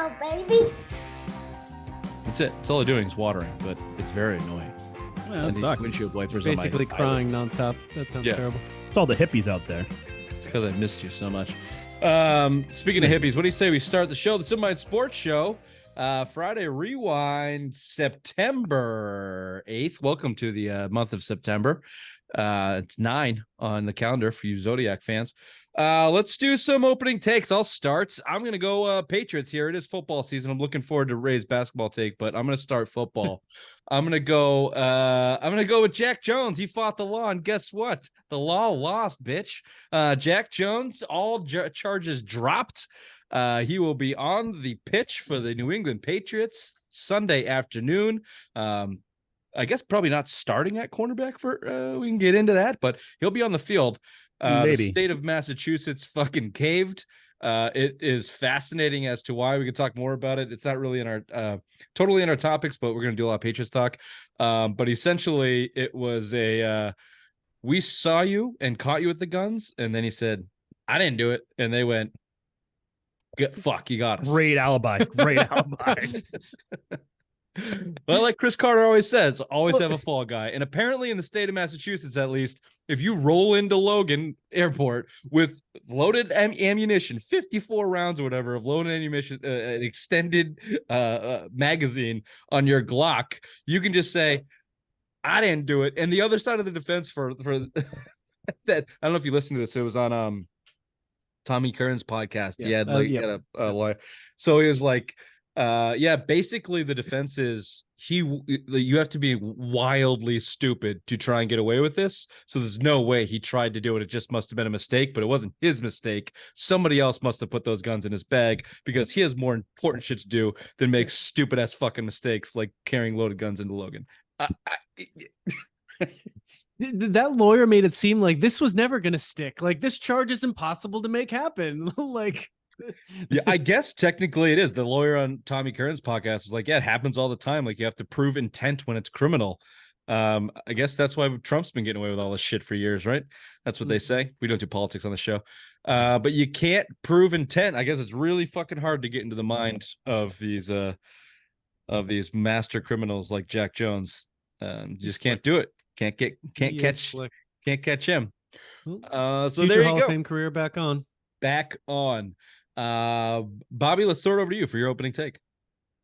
little babies. That's it. That's all they're doing is watering, but it's very annoying. Yeah, that sucks. Windshield wipers Basically on my crying eyelids. nonstop. That sounds terrible. It's all the hippies out there. It's because I missed you so much. Speaking of hippies, what do you say we start the show? The Simplified Sports Show. Friday Rewind, September 8th. Welcome to the month of September. It's 9 on the calendar for you Zodiac fans. Let's do some opening takes. I'll start. I'm going to go Patriots here. It is football season. I'm looking forward to Ray's basketball take, but I'm going to start football. I'm going to go with Jack Jones. He fought the law, and guess what? The law lost, bitch. Jack Jones, all charges dropped. He will be on the pitch for the New England Patriots Sunday afternoon. I guess probably not starting at cornerback for we can get into that, but he'll be on the field. The state of Massachusetts fucking caved. It is fascinating as to why. We could talk more about it. It's not really in our totally in our topics, but we're going to do a lot of Patriots talk. But essentially it was we saw you and caught you with the guns. And then he said, I didn't do it. And they went, fuck, you got us. Great alibi. Great alibi. Well, like Chris Carter always says, always have a fall guy. And apparently in the state of Massachusetts, at least, if you roll into Logan Airport with loaded ammunition, 54 rounds or whatever of loaded ammunition, an extended magazine on your Glock, you can just say, I didn't do it. And the other side of the defense for that, I don't know if you listened to this. It was on Tommy Kern's podcast. Yeah. He had like he had a lawyer. So he was like, basically the defense is you have to be wildly stupid to try and get away with this. So there's no way he tried to do it. It just must have been a mistake, but it wasn't his mistake. Somebody else must have put those guns in his bag because he has more important shit to do than make stupid ass fucking mistakes like carrying loaded guns into Logan. That lawyer made it seem like this was never going to stick. Like this charge is impossible to make happen. Like, yeah, I guess technically it is. The lawyer on Tommy Kern's podcast was like, yeah, it happens all the time. Like you have to prove intent when it's criminal. I guess that's why Trump's been getting away with all this shit for years, right? That's what they say. We don't do politics on the show. But you can't prove intent. I guess it's really fucking hard to get into the mind of these master criminals like Jack Jones. You just can't do it. Can't catch him. So future there you Hall go. of Fame career back on. Back on. Bobby, let's throw it over to you for your opening take.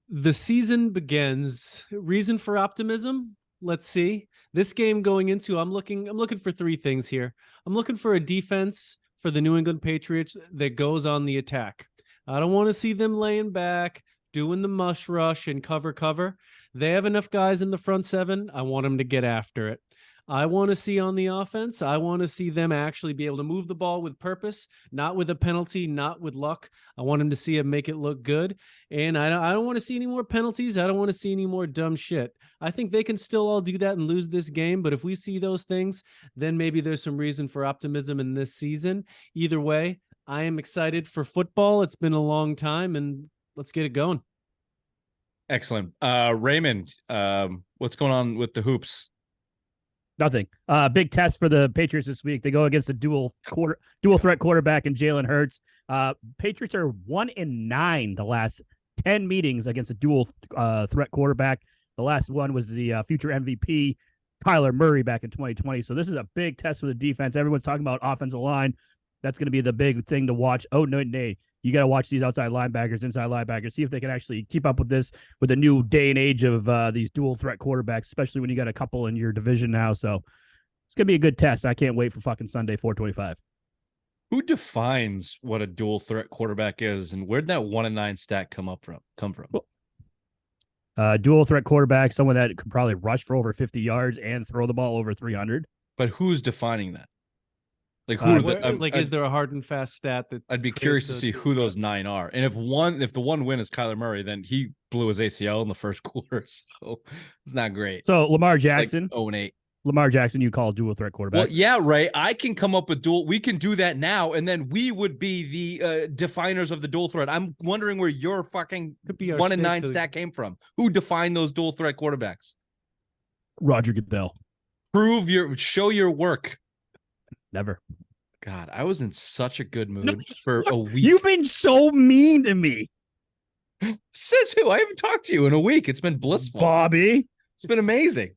The season begins. Reason for optimism? Let's see. This game going into, I'm looking for three things here. I'm looking for a defense for the New England Patriots that goes on the attack. I don't want to see them laying back, doing the mush rush and cover. They have enough guys in the front seven. I want them to get after it. I want to see on the offense, I want to see them actually be able to move the ball with purpose, not with a penalty, not with luck. I want them to see it, make it look good. And I don't want to see any more penalties. I don't want to see any more dumb shit. I think they can still all do that and lose this game. But if we see those things, then maybe there's some reason for optimism in this season. Either way, I am excited for football. It's been a long time and let's get it going. Excellent. Raymond, what's going on with the hoops? Nothing. Big test for the Patriots this week. They go against a dual threat quarterback in Jalen Hurts. Patriots are 1-9 the last 10 meetings against a dual threat quarterback. The last one was the future MVP Kyler Murray back in 2020. So this is a big test for the defense. Everyone's talking about offensive line. That's going to be the big thing to watch. Oh, no. You got to watch these outside linebackers, inside linebackers, see if they can actually keep up with this with the new day and age of these dual threat quarterbacks, especially when you got a couple in your division now. So it's going to be a good test. I can't wait for fucking Sunday, 425. Who defines what a dual threat quarterback is, and where'd that 1-9 stat come from? Dual threat quarterback, someone that could probably rush for over 50 yards and throw the ball over 300. But who's defining that? Like is there a hard and fast stat that I'd be curious to see who those 9 are. And if the one win is Kyler Murray, then he blew his ACL in the first quarter, so it's not great. So Lamar Jackson, like 0-8. Lamar Jackson, you call dual threat quarterback. Well, yeah, Ray. I can come up with we can do that now, and then we would be the definers of the dual threat. I'm wondering where your fucking 1-9 stat came from. Who defined those dual threat quarterbacks? Roger Goodell. Show your work. Never. God, I was in such a good mood for a week. You've been so mean to me. Says who? I haven't talked to you in a week. It's been blissful. Bobby. It's been amazing.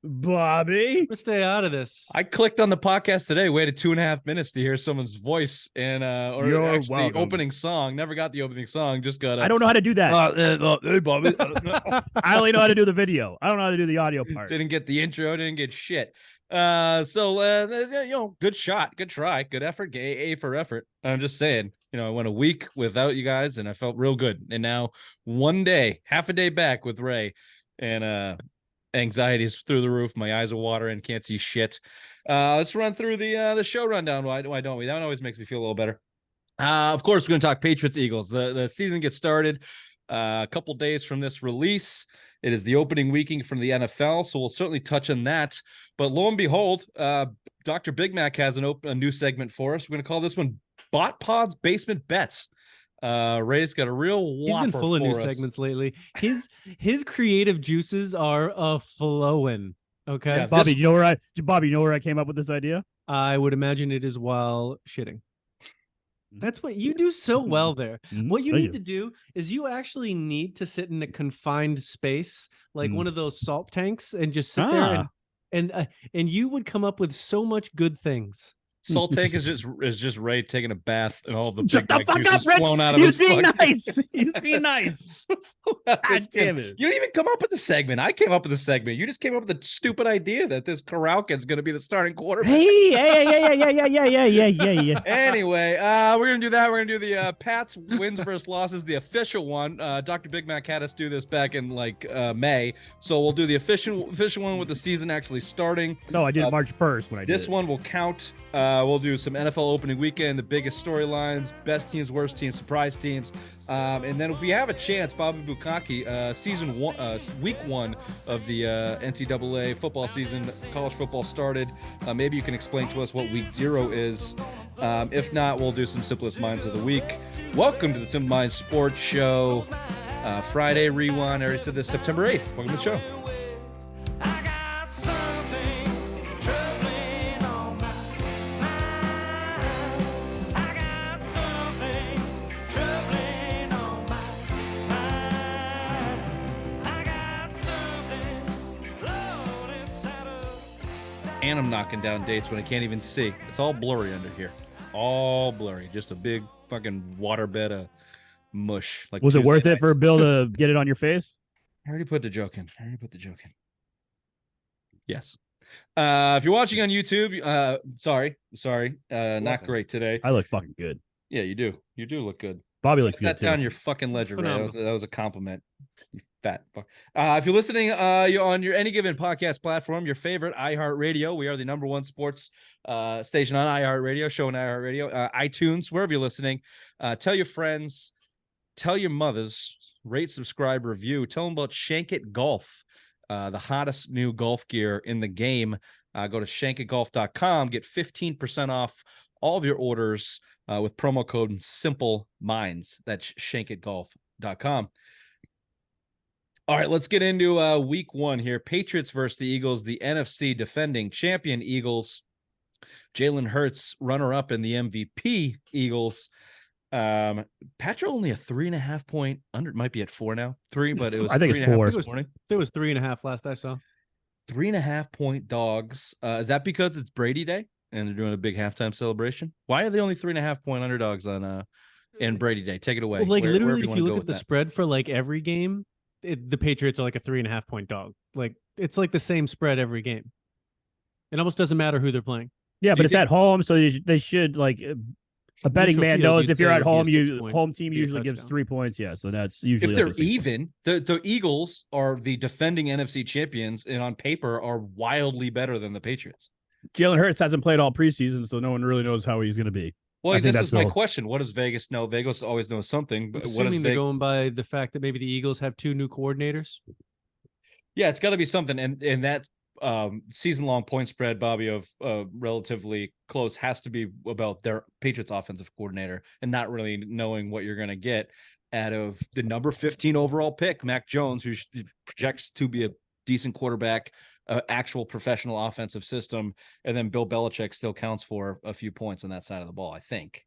Bobby. Let's stay out of this. I clicked on the podcast today, waited 2.5 minutes to hear someone's voice, and You're actually the welcome. opening song. Never got the opening song. Just got. I don't know how to do that. Hey, Bobby. I only know how to do the video. I don't know how to do the audio part. Didn't get the intro. Didn't get shit. Good shot, good try, good effort. A for effort. I'm just saying. I went a week without you guys, and I felt real good. And now one day, half a day back with Ray, and anxiety is through the roof. My eyes are watering. Can't see shit. Let's run through the show rundown. Why don't we? That one always makes me feel a little better. Of course, we're going to talk Patriots Eagles. The season gets started a couple days from this release. It is the opening weekend from the NFL, so we'll certainly touch on that. But lo and behold, Dr. Big Mac has a new segment for us. We're going to call this one Botpod's Basement Bets. Ray's got a real whopper. He's been full of new us. segments lately. His creative juices are flowing. Okay, Yeah, Bobby, you know where I came up with this idea? I would imagine it is while shitting. That's what you do so well there. What you need to do is you actually need to sit in a confined space, like one of those salt tanks, and just sit there and you would come up with so much good things. Salt tank is just Ray taking a bath and all the Shut big the fuck juices up, Rich. flowing out of He's his being fucking- nice. He's being nice. God damn it. You didn't even come up with the segment. I came up with the segment. You just came up with the stupid idea that this Corral kid's going to be the starting quarterback. Yeah. Anyway, we're gonna do that. We're gonna do the Pats wins versus losses, the official one. Dr. Big Mac had us do this back in May, so we'll do the official one with the season actually starting. No, I did it March 1st when I did This one will count. We'll do some NFL opening weekend, the biggest storylines, best teams, worst teams, surprise teams. And then if we have a chance, Bobby Bukaki, week 1 of the NCAA football season, college football started. Maybe you can explain to us what week 0 is. If not, we'll do some simplest minds of the week. Welcome to the Simple Minds Sports Show. Friday rewind. I already said this, September 8th. Welcome to the show. And I'm knocking down dates when I can't even see. It's all blurry under here. All blurry. Just a big fucking waterbed of mush. Like Was it Tuesday worth it nights. for Bill to get it on your face? I already put the joke in. Yes. If you're watching on YouTube, sorry. Not great today. I look fucking good. Yeah, you do. You do look good. Bobby looks Put that good down too. your fucking ledger, Ray. Phenomenal. That was a compliment. You fat fuck. If you're listening you're on your any given podcast platform, your favorite iHeartRadio, we are the #1 sports station on iHeartRadio, show on iHeartRadio, iTunes, wherever you're listening. Tell your friends, tell your mothers, rate, subscribe, review. Tell them about Shank It Golf, the hottest new golf gear in the game. Go to shankitgolf.com, get 15% off all of your orders with promo code Simple Minds. That's shankitgolf.com. All right, let's get into week 1 here. Patriots versus the Eagles, the NFC defending champion Eagles. Jalen Hurts, runner-up in the MVP Eagles. Patrick only a 3.5 point under, might be at 4 now. 3, but it was I think it's 4. this morning. There was 3.5 last I saw. 3.5 point dogs. Is that because it's Brady Day and they're doing a big halftime celebration? Why are they only 3.5 point underdogs on in Brady Day? Take it away. Well, Wherever literally, if wanna you go look with at the that. spread for every game, the Patriots are like a 3.5 point dog. It's like the same spread every game. It almost doesn't matter who they're playing. Yeah, Do but you it's at home, so they should a betting Neutral man field, knows you'd if you're say at would be a home, 6 point, home team be a usually gives touchdown. 3 points. Yeah, so that's usually If they're like a 6 point. even, the Eagles are the defending NFC champions, and on paper are wildly better than the Patriots. Jalen Hurts hasn't played all preseason, so no one really knows how he's going to be. Well, I think this that's is my the- question. What does Vegas know? Vegas always knows something. But what does Assuming they're Vegas? going by the fact that maybe the Eagles have 2 new coordinators. Yeah, it's got to be something. And that season-long point spread, Bobby, of relatively close has to be about their Patriots offensive coordinator and not really knowing what you're going to get out of the number 15 overall pick, Mac Jones, who projects to be a decent quarterback, actual professional offensive system, and then Bill Belichick still counts for a few points on that side of the ball. I think.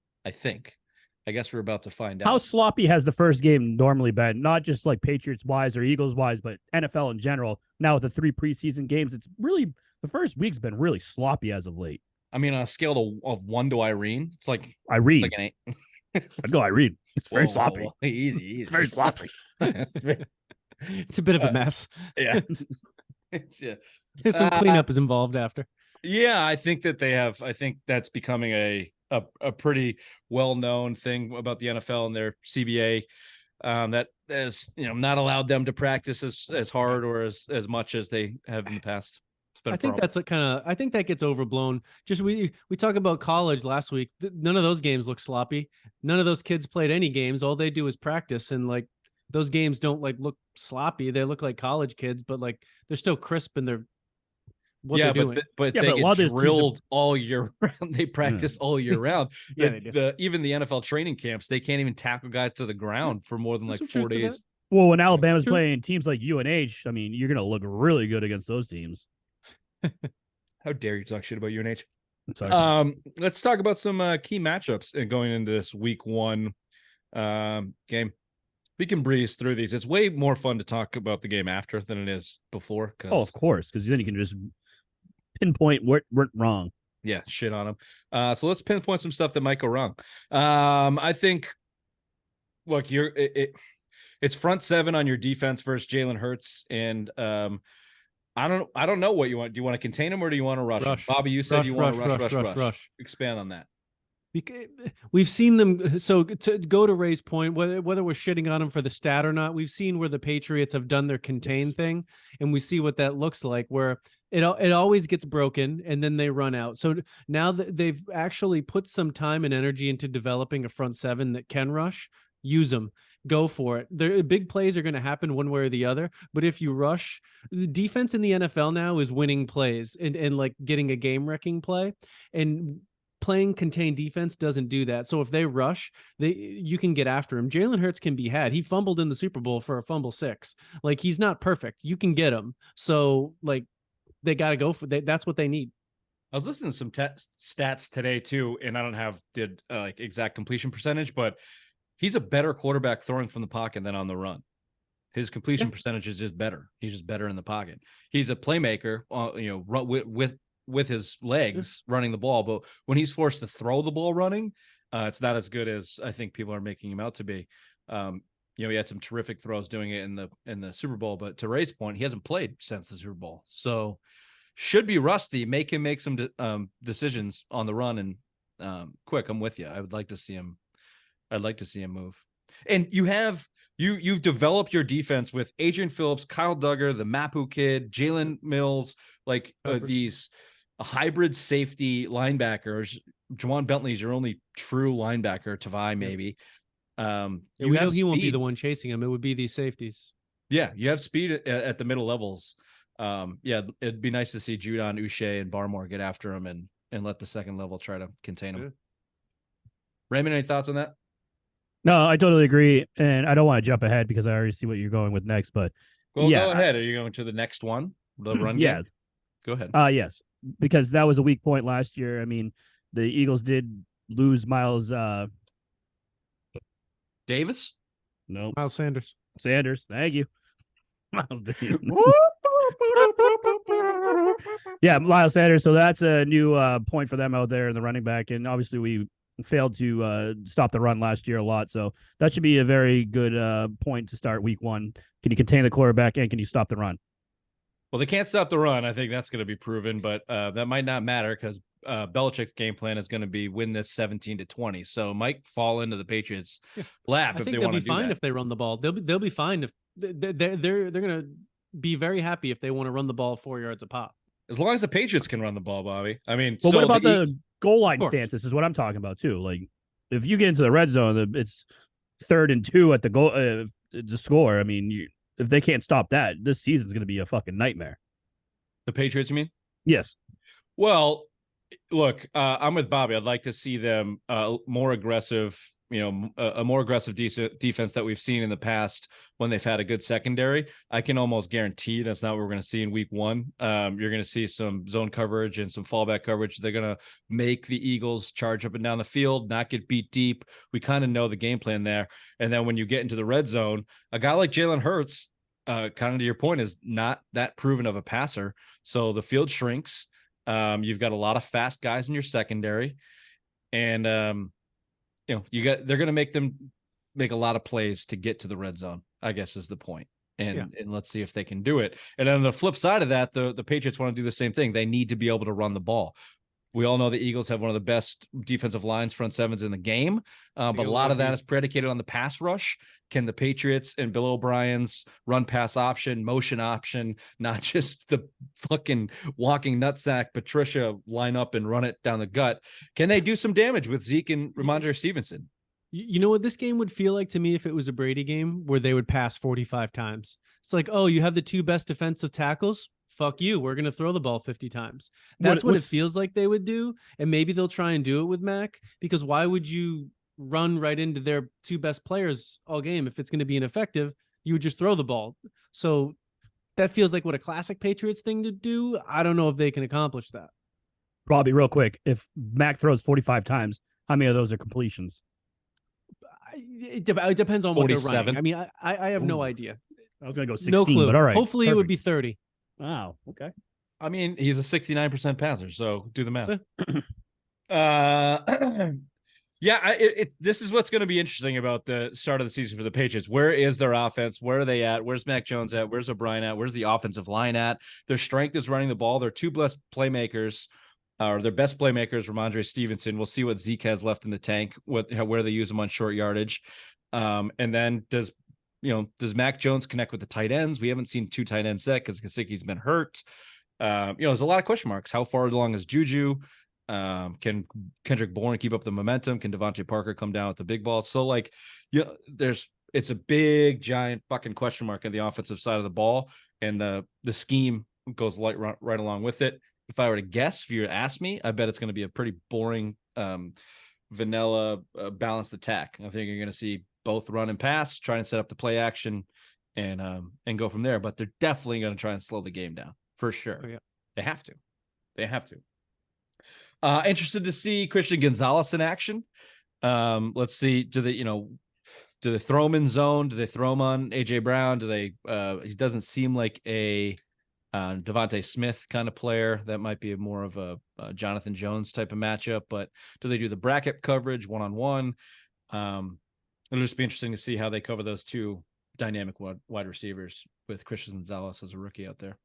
I guess we're about to find How out. sloppy has the first game normally been? Not just like Patriots wise or Eagles wise, but NFL in general. Now with the 3 preseason games, it's really the first week's been really sloppy as of late. I mean, on a scale of 1 to Irene, it's like Irene, an 8. I'd go Irene. It's very sloppy. Whoa. Easy. It's very sloppy. It's a bit of a mess. Yeah. Yeah. Some cleanup is involved after. Yeah, I think that's becoming a pretty well-known thing about the NFL and their CBA, that has, not allowed them to practice as hard or as much as they have in the past. I think that's I think that gets overblown. Just we talk about college last week. None of those games look sloppy. None of those kids played any games. All they do is practice, and like those games don't like look sloppy. They look like college kids, but like they're still crisp and they're they're doing. But Yeah, they but a lot of get these teams drilled all year round. They practice all year round. Yeah, they do. Even the NFL training camps, they can't even tackle guys to the ground for more than There's like some 4 truth to days. Well, when Alabama's True. playing teams like UNH, I mean, you're going to look really good against those teams. How dare you talk shit about UNH? Sorry. Let's talk about some key matchups and going into this week 1 game. We can breeze through these. It's way more fun to talk about the game after than it is before. Oh, of course, because then you can just pinpoint what went wrong. Yeah, shit on them. So let's pinpoint some stuff that might go wrong. I think, look, it's front 7 on your defense versus Jalen Hurts, and I don't know what you want. Do you want to contain him or do you want to rush him? Bobby, you said you want to rush. Expand on that. We've seen them. So to go to Ray's point, whether we're shitting on them for the stat or not, we've seen where the Patriots have done their contain thing, and we see what that looks like, where it always gets broken and then they run out. So now that they've actually put some time and energy into developing a front 7 that can rush, use them. Go for it. The big plays are going to happen one way or the other. But if you rush, the defense in the NFL now is winning plays and like getting a game wrecking play, and playing contained defense doesn't do that. So if they rush, you can get after him. Jalen Hurts can be had. He fumbled in the Super Bowl for a fumble 6. Like, he's not perfect. You can get him. So like they got to go for that. That's what they need. I was listening to some stats today too, and I don't have the like exact completion percentage, but he's a better quarterback throwing from the pocket than on the run. His completion percentage is just better. He's just better in the pocket. He's a playmaker, with his legs running the ball, but when he's forced to throw the ball running, it's not as good as I think people are making him out to be. He had some terrific throws doing it in the Super Bowl, but to Ray's point, he hasn't played since the Super Bowl, so should be rusty. Make him make some decisions on the run and quick. I'm with you. I'd like to see him move. And you've developed your defense with Adrian Phillips, Kyle Duggar, the Mapu kid, Jalen Mills, like these hybrid safety linebackers. Juwan Bentley's your only true linebacker. Tavai, maybe. We know he won't be the one chasing him. It would be these safeties. Yeah, you have speed at the middle levels. It'd be nice to see Judon, Uche, and Barmore get after him and let the second level try to contain him. Raymond, any thoughts on that? No, I totally agree, and I don't want to jump ahead because I already see what you're going with next. But go ahead. Are you going to the next one? The run game? Go ahead. Yes, because that was a weak point last year. I mean, the Eagles did lose Miles Davis? No, Miles Sanders. Thank you. Yeah, Miles Sanders. So that's a new point for them out there in the running back, and obviously we failed to stop the run last year a lot. So that should be a very good point to start week 1. Can you contain the quarterback and can you stop the run? Well, they can't stop the run. I think that's going to be proven, but that might not matter because Belichick's game plan is going to be win this 17-20. So it might fall into the Patriots' lap if they want to do that. I think they'll be fine if they run the ball. They'll be fine if they're going to be very happy if they want to run the ball 4 yards a pop. As long as the Patriots can run the ball, Bobby. I mean, well, what about the goal line stances is what I'm talking about too. Like if you get into the red zone, it's 3rd and 2 at the goal to score. I mean, if they can't stop that, this season's going to be a fucking nightmare. The Patriots, you mean? Yes. Well, look, I'm with Bobby. I'd like to see them more aggressive a more aggressive defense that we've seen in the past when they've had a good secondary, I can almost guarantee that's not what we're going to see in week one. You're going to see some zone coverage and some fallback coverage. They're going to make the Eagles charge up and down the field, not get beat deep. We kind of know the game plan there. And then when you get into the red zone, a guy like Jalen Hurts, kind of to your point, is not that proven of a passer. So the field shrinks. You've got a lot of fast guys in your secondary, and they're going to make them make a lot of plays to get to the red zone, I guess is the point. And let's see if they can do it. And on the flip side of that, the Patriots want to do the same thing. They need to be able to run the ball. We all know the Eagles have one of the best defensive lines, front sevens in the game, but a lot of that is predicated on the pass rush. Can the Patriots and Bill O'Brien's run pass option, motion option, not just the fucking walking nutsack Patricia line up and run it down the gut? Can they do some damage with Zeke and Ramondre Stevenson? You know what this game would feel like to me if it was a Brady game where they would pass 45 times. It's like, oh, you have the two best defensive tackles. Fuck you. We're going to throw the ball 50 times. That's what it feels like they would do. And maybe they'll try and do it with Mac, because why would you run right into their two best players all game? If it's going to be ineffective, you would just throw the ball. So that feels like what a classic Patriots thing to do. I don't know if they can accomplish that. Probably real quick. If Mac throws 45 times, how many of those are completions? It depends on what 47. they're running. I mean, I have no idea. I was going to go 16, no clue. but all right. Hopefully It would be 30. Wow. Okay. I mean, he's a 69% passer, so do the math. This is what's going to be interesting about the start of the season for the Patriots. Where is their offense? Where are they at? Where's Mac Jones at? Where's O'Brien at? Where's the offensive line at? Their strength is running the ball. Their two best playmakers, or their best playmakers, Ramondre Stevenson. We'll see what Zeke has left in the tank, where they use him on short yardage. And then does Mac Jones connect with the tight ends? We haven't seen two tight ends set because Gesicki's been hurt. There's a lot of question marks. How far along is Juju? Can Kendrick Bourne keep up the momentum? Can Devontae Parker come down with the big ball? So it's a big, giant fucking question mark on the offensive side of the ball. And the scheme goes right along with it. If I were to guess, if you were to ask me, I bet it's going to be a pretty boring, vanilla, balanced attack. I think you're going to see both run and pass, try and set up the play action, and go from there. But they're definitely going to try and slow the game down for sure. Oh, yeah. They have to. Interested to see Christian Gonzalez in action. Let's see. Do they throw him in zone? Do they throw him on AJ Brown? Do they? He doesn't seem like a Devontae Smith kind of player. That might be more of a Jonathan Jones type of matchup. But do they do the bracket coverage one-on-one? It'll just be interesting to see how they cover those two dynamic wide receivers with Christian Gonzalez as a rookie out there.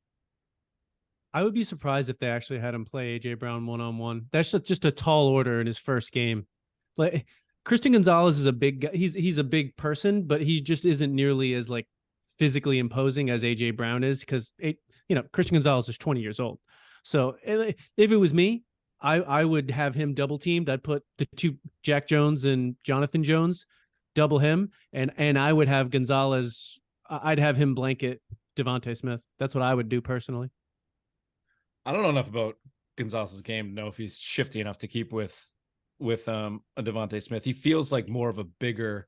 I would be surprised if they actually had him play AJ Brown one-on-one. That's just a tall order in his first game. Like, Christian Gonzalez is a big guy. He's a big person, but he just isn't nearly as physically imposing as AJ Brown is, because Christian Gonzalez is 20 years old. So if it was me, I would have him double teamed. I'd put the two, Jack Jones and Jonathan Jones, double him, and I would have Gonzalez. I'd have him blanket Devontae Smith. That's what I would do personally. I don't know enough about Gonzalez's game to know if he's shifty enough to keep with a Devontae Smith. He feels like more of a bigger.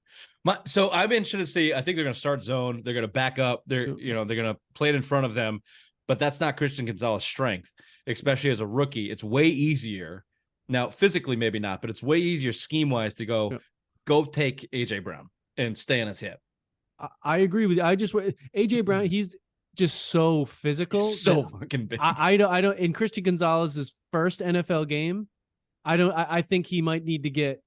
So I'm interested to see. I think they're going to start zone. They're going to back up. They're going to play it in front of them, but that's not Christian Gonzalez's strength, especially as a rookie. It's way easier now, physically maybe not, but it's way easier scheme wise to go take AJ Brown and stay on his hip. I agree with you. AJ Brown. He's just so physical, so fucking big. I don't. In Christian Gonzalez's first NFL game, I think he might need to get.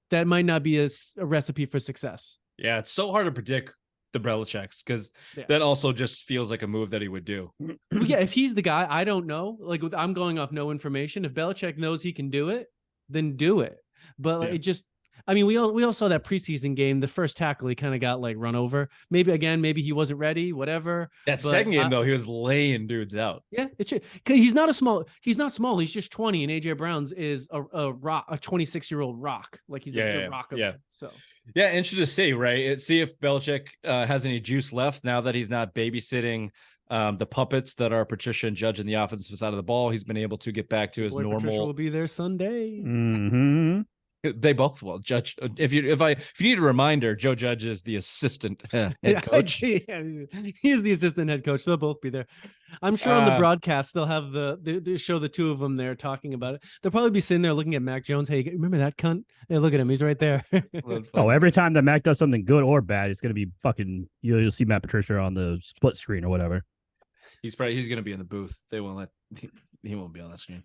That might not be a recipe for success. Yeah, it's so hard to predict the Belichick's, because that also just feels like a move that he would do. Yeah, if he's the guy, I don't know. I'm going off no information. If Belichick knows he can do it, then do it. But it just. I mean, we all saw that preseason game. The first tackle, he kind of got run over. Maybe he wasn't ready. Whatever. That second game though, he was laying dudes out. Yeah, it should. Cause he's not small. He's just 20, and AJ Brown's is a rock, a 26-year-old rock. He's a rock. So interesting to see, right? See if Belichick has any juice left now that he's not babysitting the puppets that are Patricia and Judge in the offensive side of the ball. He's been able to get back to his normal. Patricia will be there Sunday. Mm-hmm. They both will. Judge, if you need a reminder, Joe Judge is the assistant head coach. Yeah, he's the assistant head coach. They'll both be there. I'm sure on the broadcast they'll have they show the two of them there talking about it. They'll probably be sitting there looking at Mac Jones. Hey, remember that cunt? Hey, look at him. He's right there. Oh, every time that Mac does something good or bad, it's gonna be fucking. You'll see Matt Patricia on the split screen or whatever. He's gonna be in the booth. They won't let he won't be on that screen.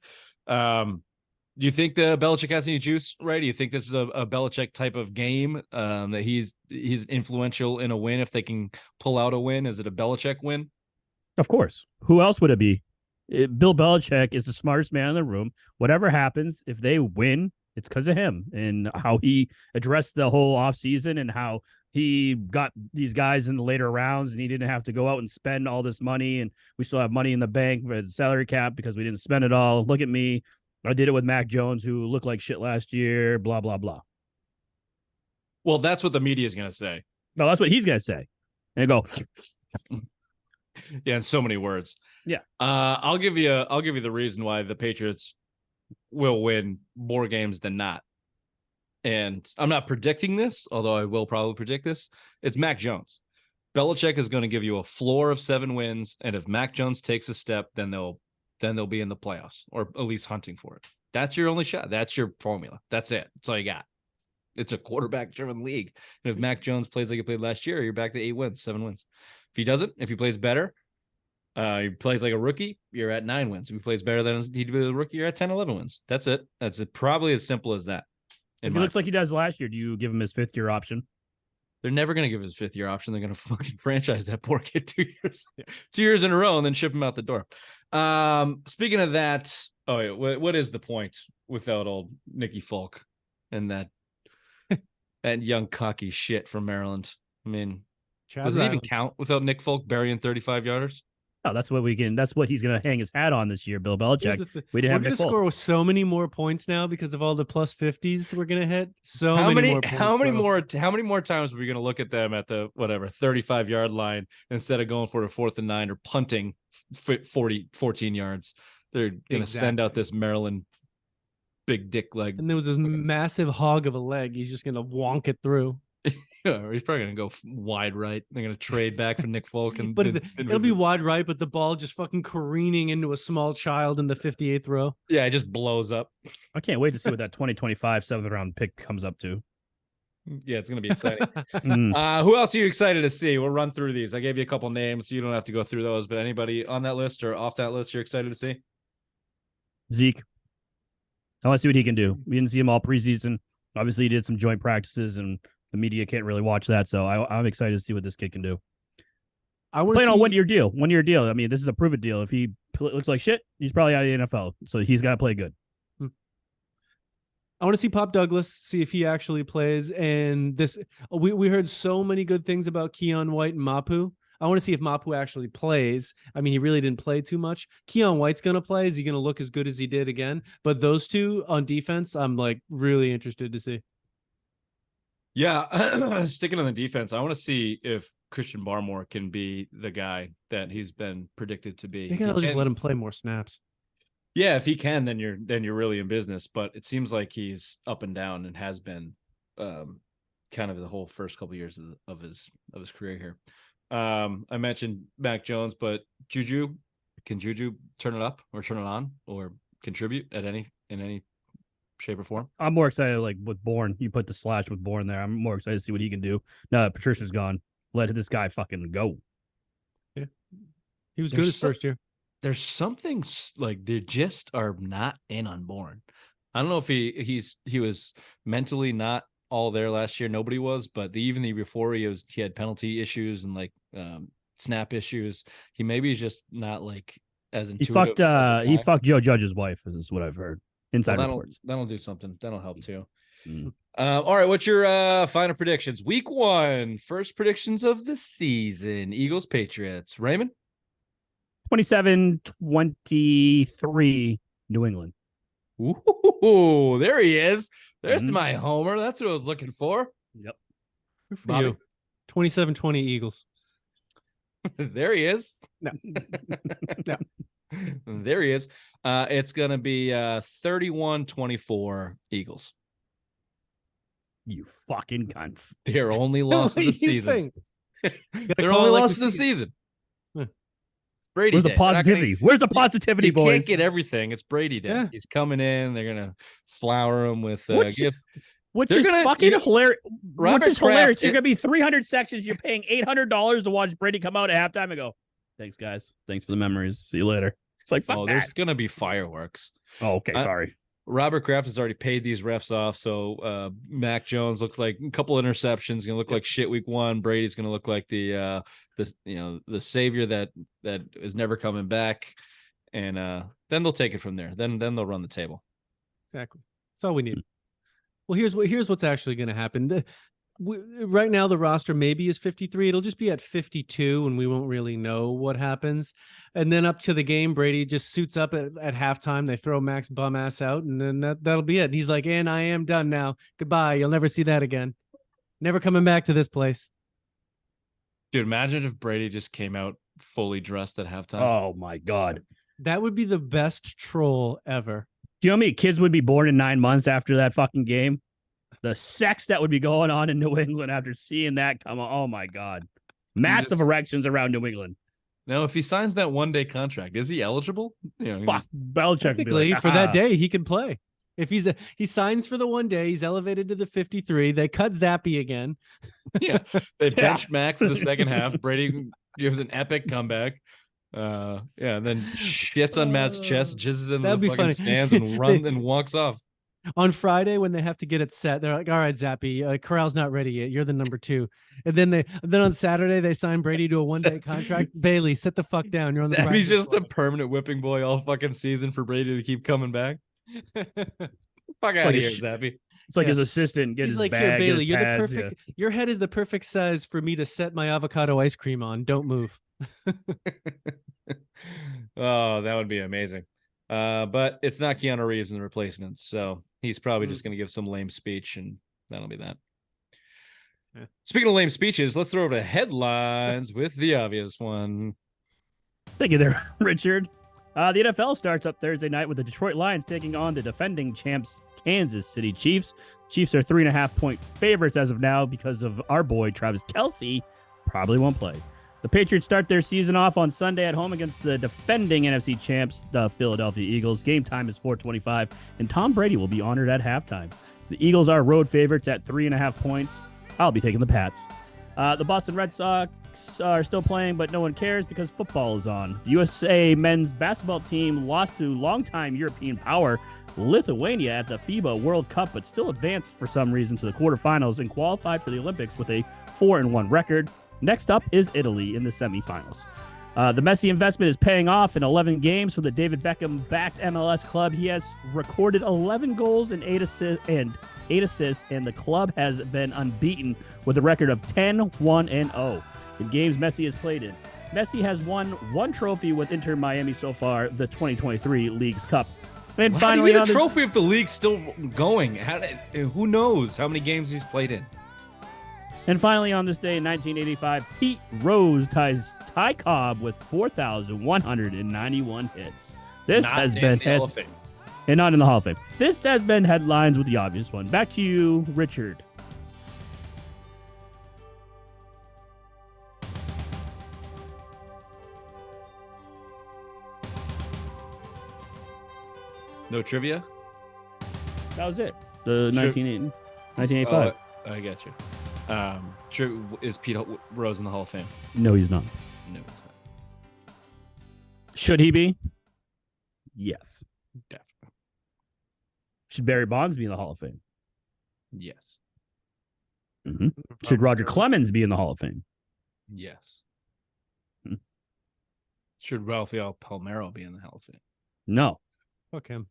Do you think the Belichick has any juice, right? Do you think this is a Belichick type of game, that he's influential in a win if they can pull out a win? Is it a Belichick win? Of course. Who else would it be? Bill Belichick is the smartest man in the room. Whatever happens, if they win, it's because of him and how he addressed the whole offseason and how he got these guys in the later rounds and he didn't have to go out and spend all this money. And we still have money in the bank for the salary cap because we didn't spend it all. Look at me. I did it with Mac Jones, who looked like shit last year, blah, blah, blah. Well, that's what the media is going to say. No, that's what he's going to say. And go, yeah, in so many words. Yeah. I'll give you the reason why the Patriots will win more games than not. And I'm not predicting this, although I will probably predict this. It's Mac Jones. Belichick is going to give you a floor of 7 wins, and if Mac Jones takes a step, then they'll be in the playoffs or at least hunting for it. That's your only shot. That's your formula. That's it. That's all you got. It's a quarterback-driven league. And if Mac Jones plays like he played last year, you're back to 8 wins, 7 wins. If he doesn't, if he plays better, he plays like a rookie, you're at 9 wins. If he plays better than he did as a rookie, you're at 10, 11 wins. That's it. That's it. Probably as simple as that. If he looks like he does last year, do you give him his 5th-year option? They're never going to give his 5th-year option. They're going to fucking franchise that poor kid 2 years. 2 years in a row and then ship him out the door. Speaking of that, what is the point without old Nicky Folk and that young cocky shit from Maryland? I mean, does it even count without Nick Folk burying 35-yarders? Oh, that's what he's gonna hang his hat on this year, Bill Belichick. We didn't have Nick Folk. We're gonna score so many more points now because of all the plus 50s we're gonna hit. How many more times are we gonna look at them at the 35-yard line instead of going for a 4th and 9 or punting 14 yards? They're gonna send out this Maryland big dick leg. And there was this massive hog of a leg. He's just gonna wonk it through. Yeah, he's probably gonna go wide right. They're gonna trade back for Nick Folk, but it'll be wide right, but the ball just fucking careening into a small child in the 58th row. Yeah, it just blows up. I can't wait to see what that 2025 7th round pick comes up to. Yeah, it's gonna be exciting. Who else are you excited to see? We'll run through these. I gave you a couple names, so you don't have to go through those. But anybody on that list or off that list you're excited to see? Zeke. I want to see what he can do. We didn't see him all preseason. Obviously, he did some joint practices and the media can't really watch that, so I'm excited to see what this kid can do. I want to play on a 1-year deal. 1-year deal. I mean, this is a prove it deal. If he looks like shit, he's probably out of the NFL. So he's got to play good. I want to see Pop Douglas, see if he actually plays. And this, we heard so many good things about Keon White and Mapu. I want to see if Mapu actually plays. I mean, he really didn't play too much. Keon White's going to play. Is he going to look as good as he did again? But those two on defense, I'm like really interested to see. Yeah, sticking on the defense, I want to see if Christian Barmore can be the guy that he's been predicted to be. They gotta just let him play more snaps. Yeah, if he can, then you're really in business. But it seems like he's up and down and has been kind of the whole first couple of years of his career here. I mentioned Mac Jones, but Juju, can Juju turn it up or turn it on or contribute in any shape or form? I'm more excited with Bourne. You put the slash with Bourne there. I'm more excited to see what he can do. Now that Patricia's gone, let this guy fucking go. Yeah, he was good his first year. There's something like they just are not in on Bourne. I don't know if he was mentally not all there last year. Nobody was, but even the year before he had penalty issues and snap issues. He maybe is just not as intuitive. He fucked Joe Judge's wife, is what I've heard. Inside reports. That'll do something. That'll help too. All right, what's your final predictions? Week 1, first predictions of the season. Eagles, Patriots. Raymond? 27-23 New England. Ooh, there he is. There's my homer. That's what I was looking for. Yep. Good for you. 27-20 Eagles. There he is. No. There he is. It's going to be 31-24 Eagles. You fucking cunts. Their only loss of the season. Their call only it like loss the of the season. Brady Where's the Day. They're not positivity? Where's the positivity, you boys? can't get everything. It's Brady Day. Yeah. He's coming in. They're gonna flower him with gifts. Which They're is gonna, fucking hilarious. Robert Which is hilarious. Kraft- You're gonna be 300 sections. You're paying $800 to watch Brady come out at halftime and go, "Thanks, guys. Thanks for the memories. See you later." It's like, fuck that. There's gonna be fireworks. Oh, okay, sorry. Robert Kraft has already paid these refs off, so Mac Jones looks like a couple interceptions, gonna look like shit week 1. Brady's gonna look like the savior that is never coming back, and then they'll take it from there. Then they'll run the table. Exactly. That's all we need. Well, here's what's actually going to happen. Right now, the roster maybe is 53. It'll just be at 52, and we won't really know what happens. And then up to the game, Brady just suits up at halftime. They throw Mac's bum ass out, and then that'll be it. And he's like, "And I am done now. Goodbye. You'll never see that again. Never coming back to this place." Dude, imagine if Brady just came out fully dressed at halftime. Oh my God. That would be the best troll ever. Do you know how many kids would be born in 9 months after that fucking game? The sex that would be going on in New England after seeing that come on. Oh my God. Massive erections around New England. Now, if he signs that 1-day contract, is he eligible? Fuck, Belichick would be like, for that day, he can play. If he signs for the 1 day, he's elevated to the 53. They cut Zappy again. Yeah, they bench Mac for the second half. Brady gives an epic comeback. And then shits on Matt's chest, jizzes into the fucking stands, and runs and walks off. On Friday, when they have to get it set, they're like, "All right, Zappy, Corral's not ready yet. You're the number 2." And then on Saturday, they sign Brady to a 1-day contract. Bailey, sit the fuck down. You're on the Zappy's practice just squad. a permanent whipping boy all fucking season for Brady to keep coming back. Fuck out of here, Zappy. It's like his assistant gets He's his like, bag, "Here, Bailey, his you're pads, the perfect. Your head is the perfect size for me to set my avocado ice cream on. Don't move." Oh, that would be amazing. But it's not Keanu Reeves in the replacements, so he's probably just going to give some lame speech, and that'll be that. Yeah. Speaking of lame speeches, let's throw over to headlines with the obvious one. Thank you there, Richard. The NFL starts up Thursday night with the Detroit Lions taking on the defending champs Kansas City Chiefs. Chiefs are 3.5-point favorites as of now because of our boy Travis Kelce probably won't play. The Patriots start their season off on Sunday at home against the defending NFC champs, the Philadelphia Eagles. Game time is 4:25, and Tom Brady will be honored at halftime. The Eagles are road favorites at 3.5 points. I'll be taking the Pats. The Boston Red Sox are still playing, but no one cares because football is on. The USA men's basketball team lost to longtime European power Lithuania at the FIBA World Cup, but still advanced for some reason to the quarterfinals and qualified for the Olympics with a 4-1 record. Next up is Italy in the semifinals. The Messi investment is paying off in 11 games for the David Beckham-backed MLS club. He has recorded 11 goals and 8 assists, and the club has been unbeaten with a record of 10-1-0 in games Messi has played in. Messi has won 1 trophy with Inter Miami so far, the 2023 Leagues Cup. And finally, a trophy if the league's still going. Who knows how many games he's played in? And finally, on this day in 1985, Pete Rose ties Ty Cobb with 4,191 hits. This has been Hall of Fame. And not in the Hall of Fame. This has been headlines with the obvious one. Back to you, Richard. No trivia? That was it. The 1985. I got you. Is Pete Rose in the Hall of Fame? No, he's not. No, he's not. Should he be? Yes. Definitely. Should Barry Bonds be in the Hall of Fame? Yes. Mm-hmm. Should Roger Clemens be in the Hall of Fame? Yes. Should Rafael Palmeiro be in the Hall of Fame? No. Fuck him.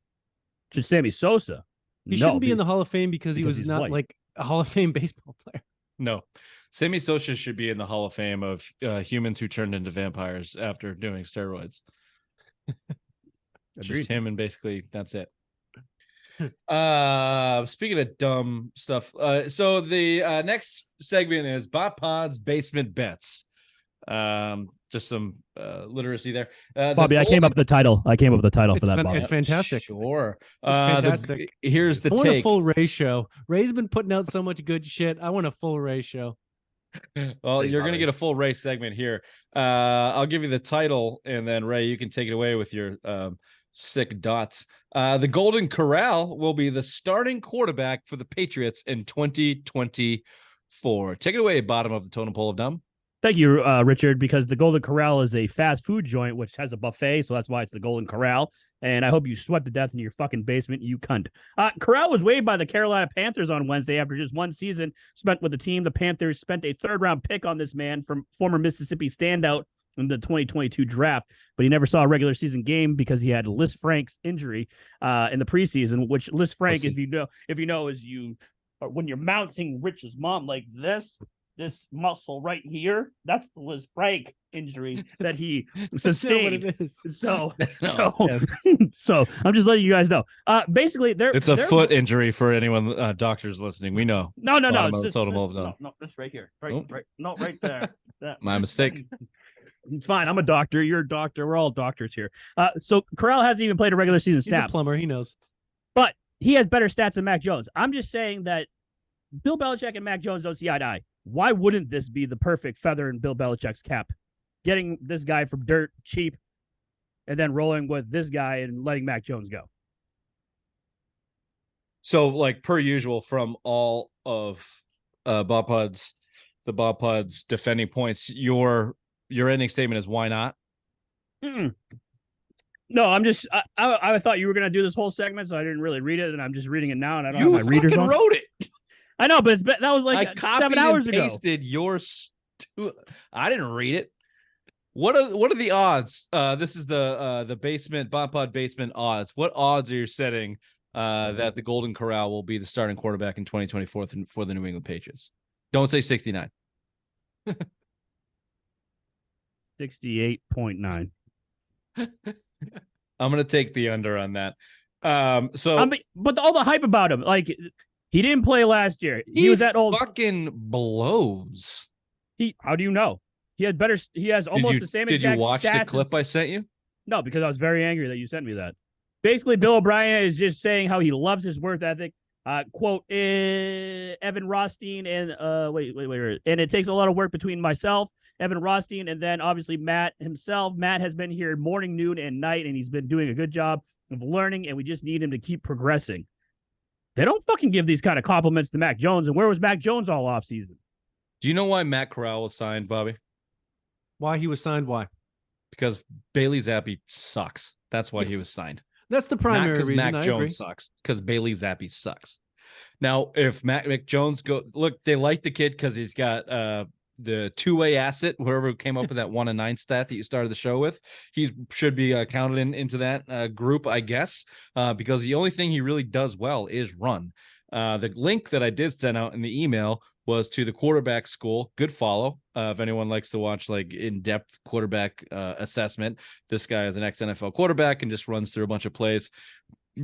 Should Sammy Sosa? He shouldn't be in the Hall of Fame because he was not white. like a Hall of Fame baseball player. No. Sammy Sosa should be in the Hall of Fame of humans who turned into vampires after doing steroids. Just him, and basically that's it. Speaking of dumb stuff, so the next segment is Botpod's Basement Bets. just some literacy there. Bobby, I came up with the title. I came up with the title for that. Bobby. It's fantastic. Sure. It's fantastic. Here's the I want take. a full ratio. Ray's been putting out so much good shit. I want a full ratio. Well, you're going to get a full Ray segment here. I'll give you the title, and then Ray, you can take it away with your sick dots. The Golden Corral will be the starting quarterback for the Patriots in 2024. Take it away, bottom of the totem pole of dumb. Thank you, Richard, because the Golden Corral is a fast food joint, which has a buffet, so that's why it's the Golden Corral. And I hope you sweat to death in your fucking basement, you cunt. Corral was waived by the Carolina Panthers on Wednesday after just one season spent with the team. The Panthers spent a third-round pick on this man from former Mississippi standout in the 2022 draft, but he never saw a regular season game because he had Liz Frank's injury in the preseason, which Liz Frank, if you know, is when you're mounting Rich's mom like this muscle right here, that's the Liz Frank injury that he sustained. So I'm just letting you guys know. Basically, it's a foot injury for anyone doctors listening. We know. No. It's this right here. Right there. My mistake. It's fine. I'm a doctor. You're a doctor. We're all doctors here. So Corral hasn't even played a regular season snap. He's a plumber. He knows. But he has better stats than Mac Jones. I'm just saying that Bill Belichick and Mac Jones don't see eye to eye. Why wouldn't this be the perfect feather in Bill Belichick's cap? Getting this guy from dirt cheap and then rolling with this guy and letting Mac Jones go. So, like per usual, from all of Botpod's defending points, your ending statement is why not? Mm-mm. No, I'm just I thought you were gonna do this whole segment, so I didn't really read it, and I'm just reading it now, and I don't have my readers on. You wrote it. I know, but that was like 7 hours ago. Pasted I didn't read it. What are the odds? This is the basement Botpod basement odds. What odds are you setting that the Golden Corral will be the starting quarterback in 2024 for the New England Patriots? Don't say 69. 68.9. I'm gonna take the under on that. But all the hype about him, like he didn't play last year. He was that old. Fucking blows. How do you know? He has almost the same. Did you watch the clip I sent you? No, because I was very angry that you sent me that. Basically, Bill O'Brien is just saying how he loves his work ethic. Quote, Evan Rothstein and wait. And it takes a lot of work between myself, Evan Rothstein, and then obviously Matt himself. Matt has been here morning, noon, and night, and he's been doing a good job of learning, and we just need him to keep progressing. They don't fucking give these kind of compliments to Mac Jones, and where was Mac Jones all offseason? Do you know why Matt Corral was signed, Bobby? Why he was signed? Why? Because Bailey Zappi sucks. That's why he was signed. That's the primary reason. Mac Jones sucks. Because Bailey Zappi sucks. Now, if Mac Jones they like the kid because he's got the two-way asset, whoever came up with that 1-9 stat that you started the show with, he should be counted into that group, I guess, because the only thing he really does well is run. The link that I did send out in the email was to the quarterback school. Good follow. If anyone likes to watch like in-depth quarterback assessment, this guy is an ex-NFL quarterback and just runs through a bunch of plays.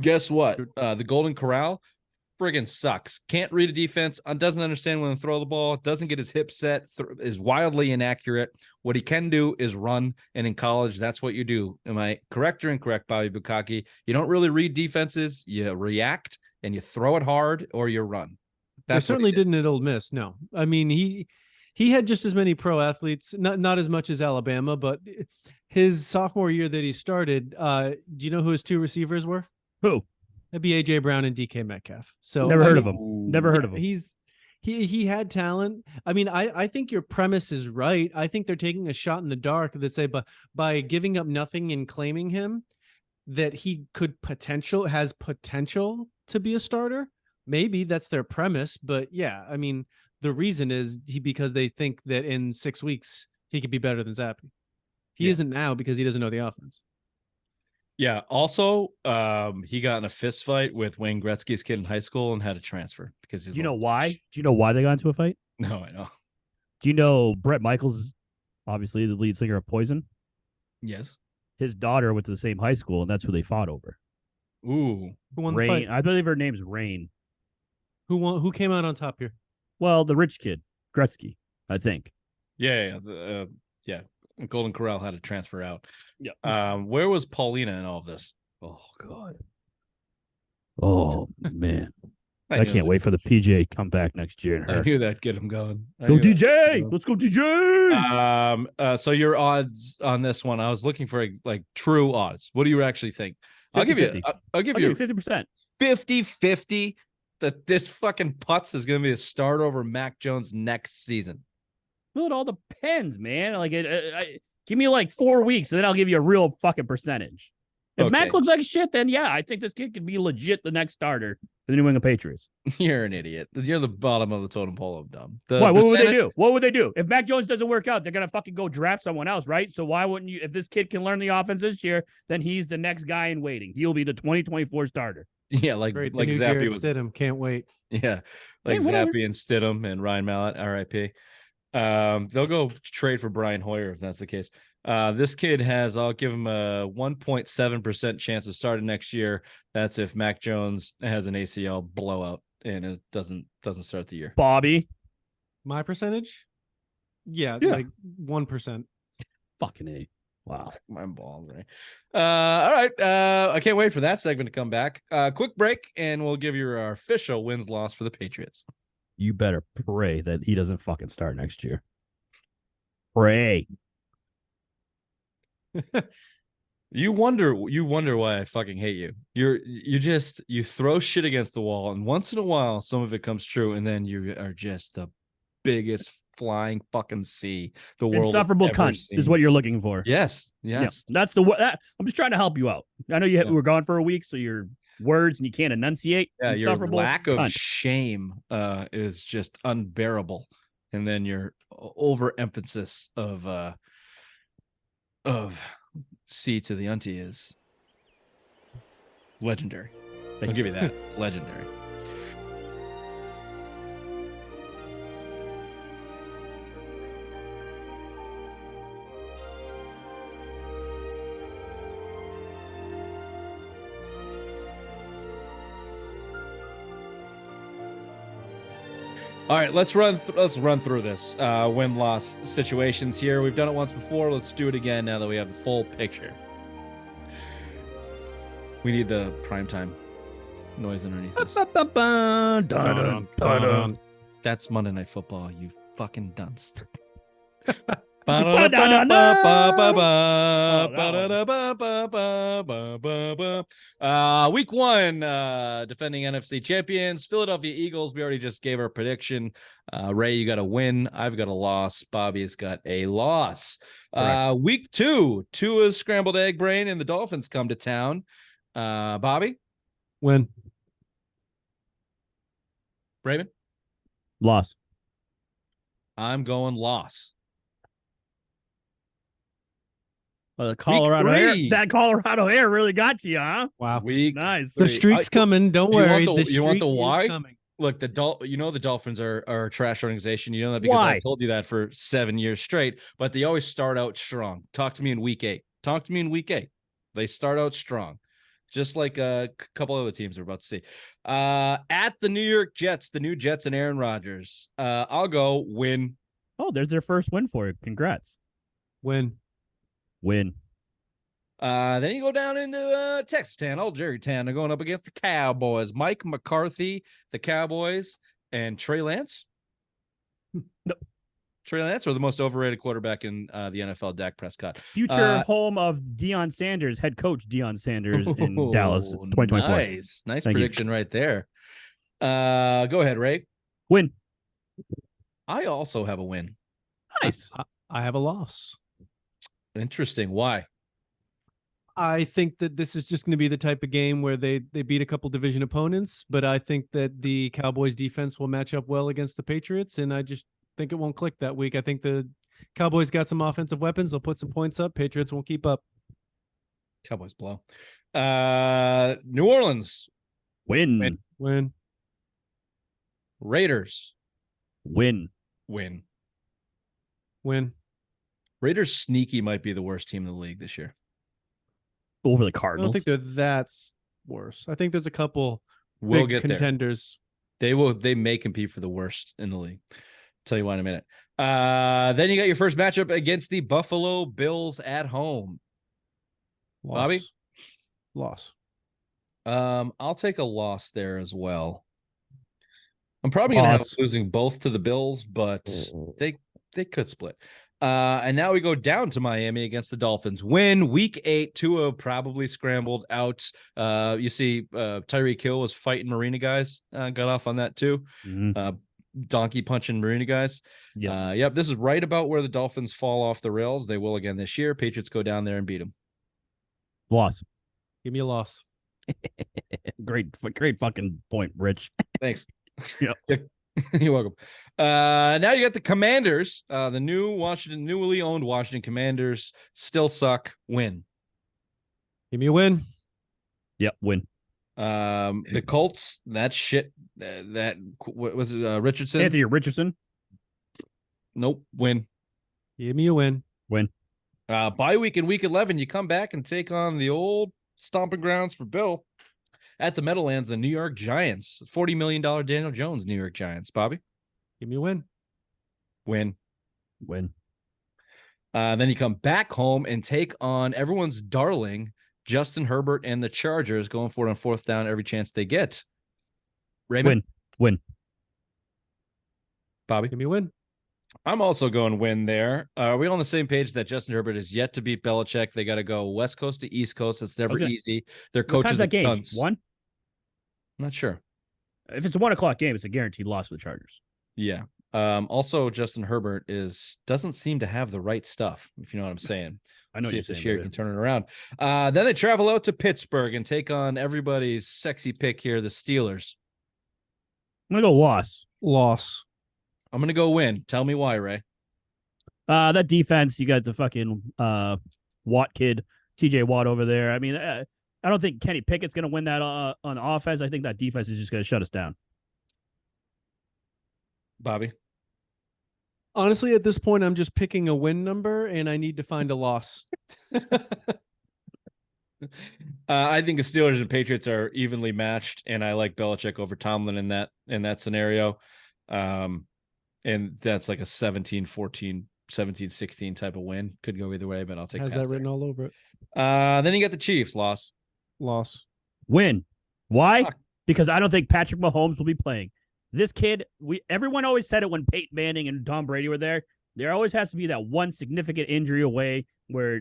Guess what? The Golden Corral friggin' sucks. Can't read a defense, doesn't understand when to throw the ball, doesn't get his hip set, is wildly inaccurate. What he can do is run, and in college, that's what you do. Am I correct or incorrect, Bobby Bukaki? You don't really read defenses. You react, and you throw it hard, or you run. They certainly didn't at Ole Miss, no. I mean, he had just as many pro athletes, not as much as Alabama, but his sophomore year that he started, do you know who his two receivers were? Who? That'd be A.J. Brown and DK Metcalf. So Never heard of him. Never heard of him. He had talent. I mean, I think your premise is right. I think they're taking a shot in the dark that say, but by giving up nothing and claiming him, that he has potential to be a starter. Maybe that's their premise, but yeah, I mean, the reason is because they think that in 6 weeks he could be better than Zappi. He isn't now because he doesn't know the offense. Yeah. Also, he got in a fist fight with Wayne Gretzky's kid in high school and had to transfer because he's. Do you know why? Do you know why they got into a fight? No, I know. Do you know Bret Michaels is obviously the lead singer of Poison? Yes. His daughter went to the same high school, and that's who they fought over. Ooh. Who won the Rain. fight? I believe her name's Rain. Who came out on top here? Well, the rich kid, Gretzky, I think. Yeah. Golden Corral had to transfer out. Yeah. Where was Paulina in all of this? Oh God. Oh man. I knew can't that- wait for the PJ comeback next year. And I her. knew that'd get him going. Go DJ. Let's go DJ. So your odds on this one, I was looking for like true odds. What do you actually think? 50-50. I'll give you 50%. 50-50 that this fucking Putz is going to be a start over Mac Jones next season. Well, it all depends, man. Like, give me like 4 weeks, and then I'll give you a real fucking percentage. If Mac looks like shit, then yeah, I think this kid could be legit the next starter for the New England Patriots. You're an idiot. You're the bottom of the totem pole of dumb. Why? What would they do? What would they do? If Mac Jones doesn't work out, they're going to fucking go draft someone else, right? So why wouldn't you? If this kid can learn the offense this year, then he's the next guy in waiting. He'll be the 2024 starter. Yeah, like Zappy was. Stidham. Can't wait. Yeah, like Zappy and Stidham and Ryan Mallett, RIP. They'll go trade for Brian Hoyer if that's the case. This kid has, I'll give him a 1.7% chance of starting next year. That's if Mac Jones has an ACL blowout and it doesn't start the year. Bobby. My percentage? Yeah. Like 1%. Fucking A. Wow. My balls, right? All right. I can't wait for that segment to come back. Quick break, and we'll give you our official wins-loss for the Patriots. You better pray that he doesn't fucking start next year. Pray. You wonder why I fucking hate you. You throw shit against the wall, and once in a while some of it comes true, and then you are just the biggest flying fucking C the world insufferable cunt seen. is what you're looking for. Yes. Yeah, that's I'm just trying to help you out. I know you were gone for a week, so your words and you can't enunciate. Yeah, your lack of cunt. shame is just unbearable, and then your overemphasis of C to the unty is legendary. I'll give you that. It's legendary. All right, let's run through this win-loss situations here. We've done it once before. Let's do it again now that we have the full picture. We need the primetime noise underneath this. That's Monday Night Football, you fucking dunce. Week 1, defending NFC champions, Philadelphia Eagles. We already just gave our prediction. Ray, you got a win. I've got a loss. Bobby's got a loss. Week 2, Tua's scrambled egg brain and the Dolphins come to town. Bobby? Win. Raven? Loss. I'm going loss. Well, the Colorado air, that Colorado air really got to you, huh? Wow. Nice. The streak's coming. Don't worry. You want the why? Coming. Look, the Dolphins are a trash organization. You know that because I told you that for 7 years straight. But they always start out strong. Talk to me in week 8. They start out strong, just like a couple other teams we're about to see. At the New York Jets, the new Jets and Aaron Rodgers. I'll go win. Oh, there's their first win for you. Congrats. Win. Then you go down into Texas Town, old Jerry Town. They're going up against the Cowboys. Mike McCarthy, the Cowboys, and Trey Lance. No. Trey Lance, or the most overrated quarterback in the NFL, Dak Prescott. Future home of Deion Sanders, head coach Deion Sanders in Dallas, 2024. Nice prediction right there. Go ahead, Ray. Win. I also have a win. Nice. I have a loss. Interesting. Why? I think that this is just going to be the type of game where they beat a couple division opponents, but I think that the Cowboys defense will match up well against the Patriots, and I just think it won't click that week. I think the Cowboys got some offensive weapons. They'll put some points up. Patriots won't keep up. Cowboys blow. New Orleans. Win. Raiders. Win. Raiders sneaky might be the worst team in the league this year. Over the I Cardinals. don't think they're that worse. I think there's a couple We'll big get contenders. There. They may compete for the worst in the league. Tell you why in a minute. Then you got your first matchup against the Buffalo Bills at home. Loss. Bobby? Loss. I'll take a loss there as well. I'm probably going to have them losing both to the Bills, but they could split. And now we go down to Miami against the Dolphins. Win week 8. Tua probably scrambled out. You see, Tyreek Hill was fighting Marina guys. Got off on that too. Donkey punching Marina guys. Yep. This is right about where the Dolphins fall off the rails. They will again this year. Patriots go down there and beat them. Loss. Give me a loss. Great fucking point, Rich. Thanks. Yep. You're welcome. Now you got the Commanders, the newly owned Washington Commanders. Still suck. Win. Give me a win. Yep, win. The Colts, that shit. What was it? Richardson. Anthony Richardson. Nope. Win. Give me a win. Win. Bye week in week 11, you come back and take on the old stomping grounds for Bill. At the Meadowlands, the New York Giants. $40 million Daniel Jones, New York Giants. Bobby? Give me a win. Win. Win. Then you come back home and take on everyone's darling, Justin Herbert and the Chargers, going for it on fourth down every chance they get. Raymond? Win. Bobby? Give me a win. I'm also going win there. Are we on the same page that Justin Herbert is yet to beat Belichick? They got to go West Coast to East Coast. It's never easy. Their coaches that game? Cunts. 1? I'm not sure. If it's a 1 o'clock game, it's a guaranteed loss for the Chargers. Yeah. Also, Justin Herbert doesn't seem to have the right stuff, if you know what I'm saying. I know See you're if this saying. year can turn it around. Then they travel out to Pittsburgh and take on everybody's sexy pick here, the Steelers. I'm going to go loss. Loss. I'm going to go win. Tell me why, Ray. That defense, you got the fucking Watt kid, TJ Watt over there. I mean, I don't think Kenny Pickett's going to win that on offense. I think that defense is just going to shut us down. Bobby? Honestly, at this point, I'm just picking a win number, and I need to find a loss. I think the Steelers and Patriots are evenly matched, and I like Belichick over Tomlin in that scenario. And that's like a 17-14, 17-16 type of win. Could go either way, but I'll take Has that written all over it. Then you got the Chiefs. Loss. Win. Why? Fuck. Because I don't think Patrick Mahomes will be playing. This kid, everyone always said it when Peyton Manning and Tom Brady were there. There always has to be that one significant injury away where,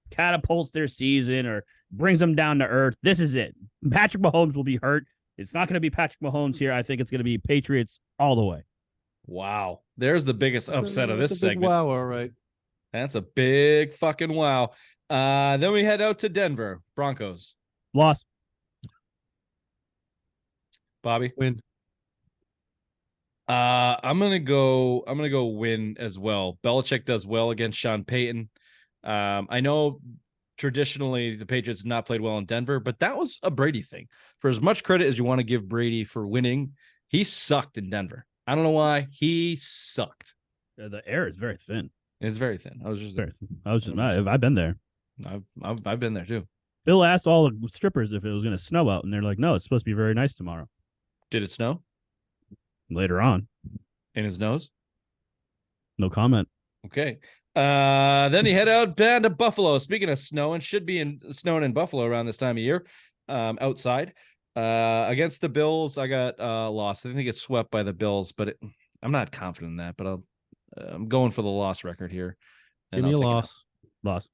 catapults their season or brings them down to earth. This is it. Patrick Mahomes will be hurt. It's not going to be Patrick Mahomes here. I think it's going to be Patriots all the way. Wow. There's the biggest upset of this segment. Wow, all right. That's a big fucking wow. Then we head out to Denver. Broncos. Loss. Bobby? Win. I'm gonna go win as well. Belichick does well against Sean Payton. I know traditionally the Patriots have not played well in Denver, but that was a Brady thing. For as much credit as you want to give Brady for winning, he sucked in Denver. I don't know why. He sucked. The air is very thin. It's very thin. I've been there. I've been there too. Bill asked all the strippers if it was going to snow out, and they're like, no, it's supposed to be very nice tomorrow. Did it snow? Later on. In his nose? No comment. Okay. Then you head out down to Buffalo. Speaking of snowing, should be snowing in Buffalo around this time of year. Outside. Against the Bills, I got lost. I think it gets swept by the Bills, but I'm not confident in that. But I'm going for the loss record here. Give me a loss. Loss.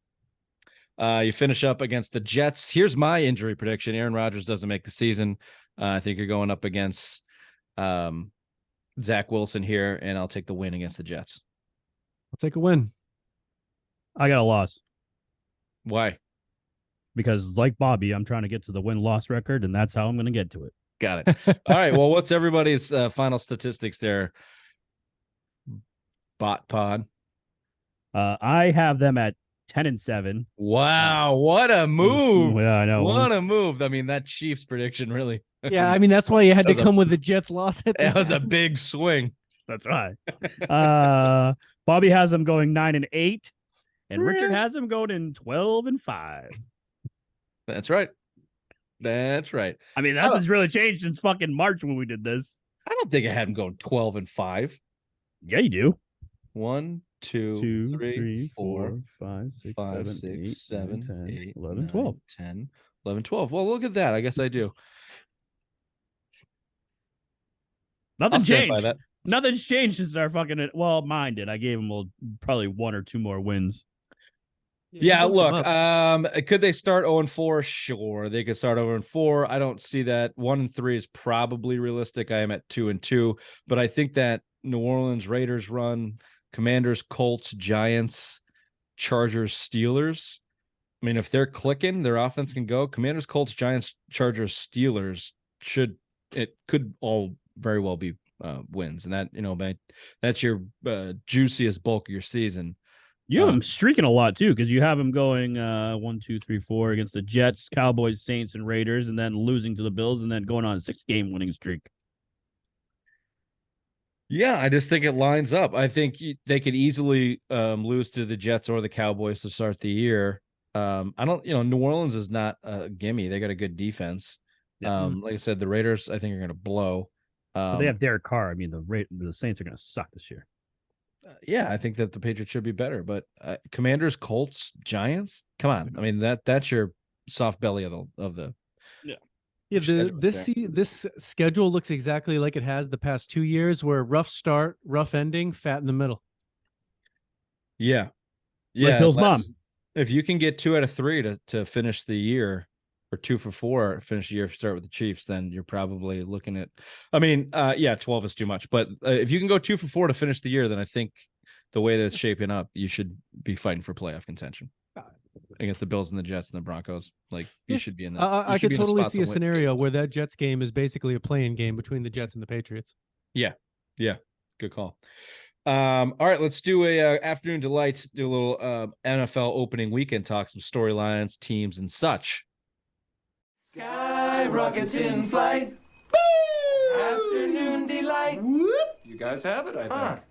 You finish up against the Jets. Here's my injury prediction. Aaron Rodgers doesn't make the season. I think you're going up against Zach Wilson here, and I'll take the win against the Jets. I'll take a win. I got a loss. Why? Because like Bobby, I'm trying to get to the win-loss record, and that's how I'm going to get to it. Got it. All right. Well, what's everybody's final statistics there? Botpod. I have them at 10-7. Wow, what a move! Yeah, I know. What a move! I mean, that Chiefs prediction really. Yeah, I mean that's why you had to come with the Jets loss. That was a big swing. That's right. Bobby has them going 9-8, and Richard has them going in 12-5. That's right. That's right. I mean, that's really changed since fucking March when we did this. I don't think I had him going 12-5. Yeah, you do. 1, 2, 2, 3, 3, 4, 4, 5, 6, 5, 7, 6, 8, 9, 7, 10, 8, 11, 9, 12. 10, 11, 12. Well, look at that. I guess I do. I'll Nothing stand by changed. that. Nothing's changed since our fucking. Well, mine did. I gave them probably 1 or 2 more wins. Yeah, you bumped look, them up. could they start 0-4? Sure, they could start 0-4. I don't see that. 1-3 is probably realistic. I am at 2-2, but I think that New Orleans Raiders run, Commanders, Colts, Giants, Chargers, Steelers. I mean, if they're clicking, their offense can go. Commanders, Colts, Giants, Chargers, Steelers could all very well be wins, and that that's your juiciest bulk of your season. You have them streaking a lot too, because you have them going 1, 2, 3, 4 against the Jets, Cowboys, Saints, and Raiders, and then losing to the Bills, and then going on a 6-game winning streak. Yeah, I just think it lines up. I think they could easily lose to the Jets or the Cowboys to start the year. I don't, New Orleans is not a gimme. They got a good defense. Like I said, the Raiders, I think, are going to blow. But they have Derek Carr. I mean, the Saints are going to suck this year. Yeah, I think that the Patriots should be better, but Commanders, Colts, Giants, come on. I mean, that's your soft belly of the This schedule looks exactly like it has the past 2 years, where rough start, rough ending, fat in the middle. Yeah. Like Bill's mom. If you can get 2 out of 3 to finish the year, or 2 for 4 finish the year, start with the Chiefs, then you're probably looking at, 12 is too much, but if you can go 2 for 4 to finish the year, then I think the way that it's shaping up, you should be fighting for playoff contention against the Bills and the Jets and the Broncos. Like, you should be in that. I could totally see a scenario where that Jets game is basically a playing game between the Jets and the Patriots. Yeah, good call. All right, let's do a afternoon delight. Do a little NFL opening weekend talk, some storylines, teams, and such. Sky rockets in flight. Woo! Afternoon delight. Whoop. You guys have it, I think.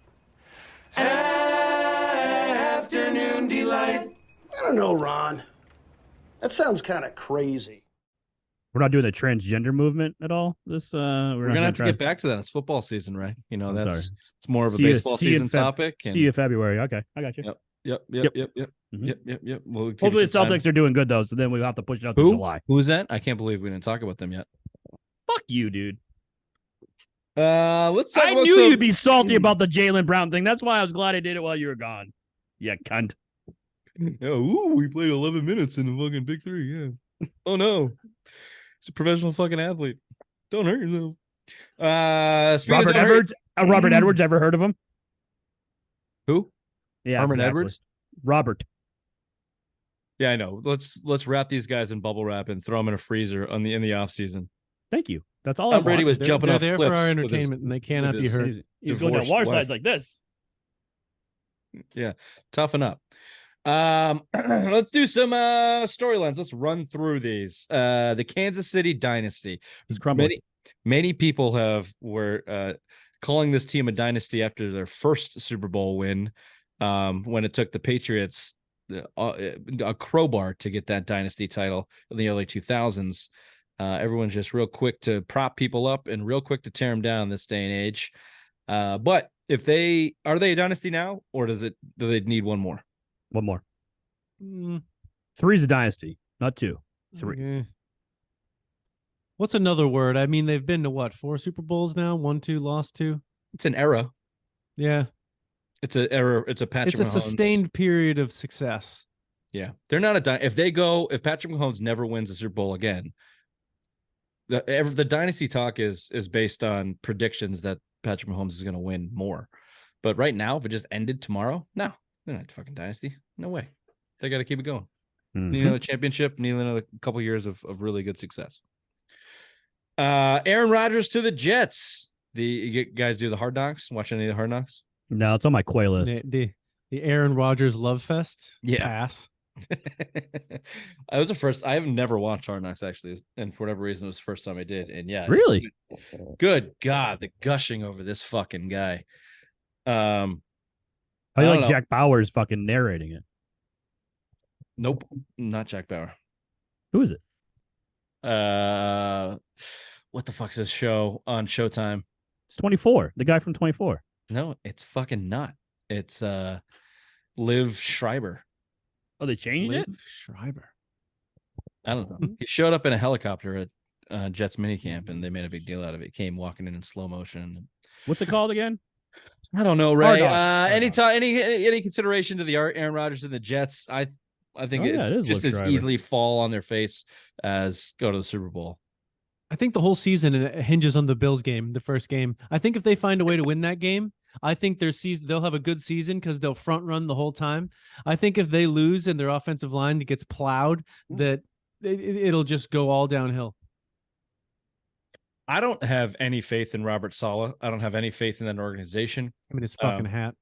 Afternoon delight. I don't know, Ron. That sounds kind of crazy. We're not doing the transgender movement at all. We're gonna have to get back to that. It's football season, right? It's more of a see baseball season topic. See you February. Okay, I got you. Yep. Mm-hmm. Yep. Well, hopefully the Celtics are doing good though, so then we have to push it out to July. Who's that? I can't believe we didn't talk about them yet. Fuck you, dude. Let's. I knew you'd be salty about the Jaylen Brown thing. That's why I was glad I did it while you were gone. Yeah, cunt. We played 11 minutes in the fucking Big Three. Yeah. Oh no, he's a professional fucking athlete. Don't hurt yourself. Robert Edwards. Robert Edwards. Ever heard of him? Who? Yeah, Herman Edwards. Robert. Yeah, I know. Let's wrap these guys in bubble wrap and throw them in a freezer in the off season. Thank you. That's all. Tom Brady was they're jumping off there cliffs for our entertainment, and they cannot be hurt. He's going down water slides like this. Yeah, toughen up. Let's do some storylines. Let's run through these. The Kansas City dynasty. He's crumbling. Many people were calling this team a dynasty after their first Super Bowl win, when it took the Patriots a crowbar to get that dynasty title in the early 2000s. Everyone's just real quick to prop people up and real quick to tear them down this day and age. But if are they a dynasty now, or do they need one more? One more. 3's a dynasty, not 2. 3. Okay. What's another word? I mean, they've been to what, 4 Super Bowls now? 1, 2, lost 2. It's an era. Yeah. It's an era. It's a Patrick. It's a Mahomes. sustained period of success. Yeah, they're not a if Patrick Mahomes never wins a Super Bowl again, the dynasty talk is based on predictions that Patrick Mahomes is going to win more. But right now, if it just ended tomorrow, no, they're not a fucking dynasty. No way. They got to keep it going. Need another championship. Need another couple years of really good success. Aaron Rodgers to the Jets. You guys do the Hard Knocks? Watch any of the Hard Knocks? No, it's on my Quay list. The Aaron Rodgers love fest. Yeah. Pass. I was the first. I have never watched Hard Knocks actually, and for whatever reason, it was the first time I did. And yeah, really, good God, the gushing over this fucking guy. I like Jack Bauer's fucking narrating it. Nope, not Jack Bauer. Who is it? What the fuck's this show on Showtime? It's 24. The guy from 24. No, it's fucking not. It's Liv Schreiber. Oh, they changed it? Liv Schreiber. I don't know. He showed up in a helicopter at Jets minicamp, and they made a big deal out of it. Came walking in slow motion. What's it called again? I don't know, Ray. Hard Knocks. Any consideration to the Aaron Rodgers and the Jets? I think it is just Liv as Schreiber. easily fall on their face as go to the Super Bowl. I think the whole season hinges on the Bills game, the first game. I think if they find a way to win that game, I think they'll have a good season because they'll front run the whole time. I think if they lose and their offensive line gets plowed, that it'll just go all downhill. I don't have any faith in Robert Saleh. I don't have any faith in that organization. I mean, his fucking hat.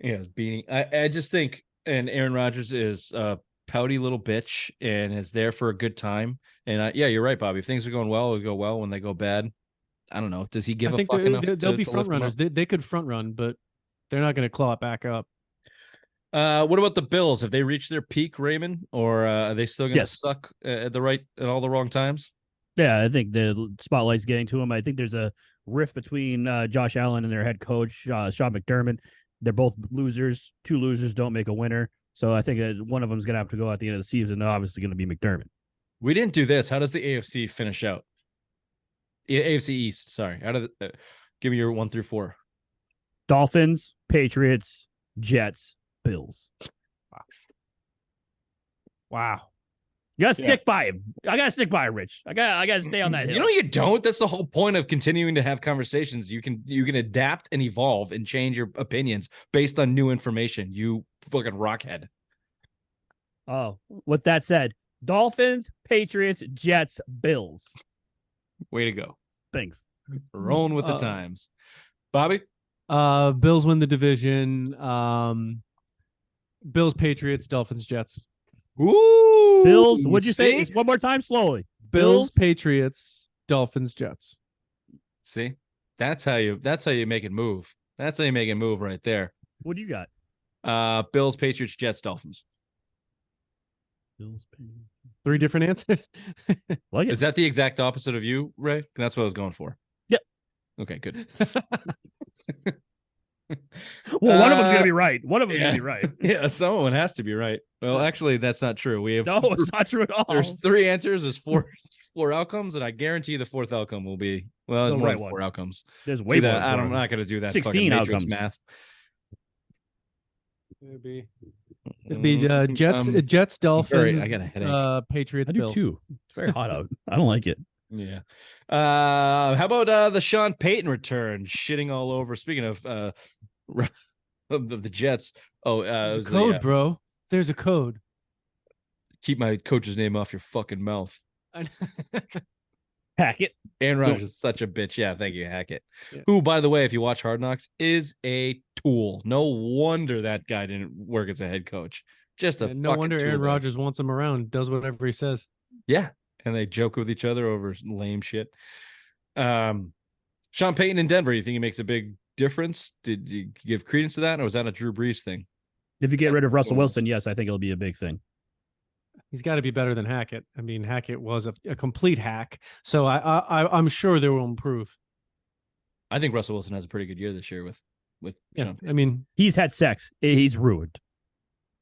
Yeah, his beanie. I just think, and Aaron Rodgers is a pouty little bitch and is there for a good time. And yeah, you're right, Bobby. If things are going well, it'll go well. When they go bad, I don't know. Does he give a fuck enough? They'll be to front lift him runners. They could front run, but they're not going to claw it back up. What about the Bills? Have they reached their peak, Raymond, or are they still going to suck at all the wrong times? Yeah, I think the spotlight's getting to him. I think there's a rift between Josh Allen and their head coach, Sean McDermott. They're both losers. Two losers don't make a winner. So I think that one of them is going to have to go at the end of the season. Obviously, going to be McDermott. We didn't do this. How does the AFC finish out? AFC East. Sorry. Out of give me your 1 through 4. Dolphins, Patriots, Jets, Bills. Wow. You gotta stick by him. I gotta stick by him, Rich. I gotta stay on that hill. You know you don't. That's the whole point of continuing to have conversations. You can adapt and evolve and change your opinions based on new information. You fucking rockhead. Oh, with that said, Dolphins, Patriots, Jets, Bills. Way to go. Thanks. Rolling with the times. Bobby? Bills win the division. Bills, Patriots, Dolphins, Jets. Ooh. Bills, what'd you say? One more time, slowly. Bills, Patriots, Dolphins, Jets. See? That's how you make it move. That's how you make it move right there. What do you got? Bills, Patriots, Jets, Dolphins. Bills, Patriots. 3 different answers. Like it. Is that the exact opposite of you, Ray? That's what I was going for. Yep. Okay, good. Well, one of them's gonna be right. One of them's gonna be right. Yeah, someone has to be right. Well, actually, that's not true. We have it's not true at all. There's 3 answers. There's four outcomes, and I guarantee the 4th outcome will be there's more than 4 outcomes. There's way more. I'm not going to do that. 16 outcomes. Math. It'd be Jets, Dolphins. I got a headache. Patriots, I do Bills. too. It's very hot out. I don't like it. Yeah. How about the Sean Payton return? Shitting all over. Speaking of the Jets. Oh, There's a code, bro. There's a code. Keep my coach's name off your fucking mouth. Hackett. Aaron Rodgers is such a bitch. Yeah, thank you, Hackett. Yeah. Who, by the way, if you watch Hard Knocks, is a tool. No wonder that guy didn't work as a head coach. Just a no wonder Aaron Rodgers wants him around. Does whatever he says. Yeah, and they joke with each other over lame shit. Sean Payton in Denver, you think he makes a big difference? Did you give credence to that, or was that a Drew Brees thing? If you get rid of Russell Wilson, yes, I think it'll be a big thing. He's got to be better than Hackett. I mean, Hackett was a complete hack, so I'm sure they will improve. I think Russell Wilson has a pretty good year this year with Sean Payton. I mean, he's had sex. He's ruined.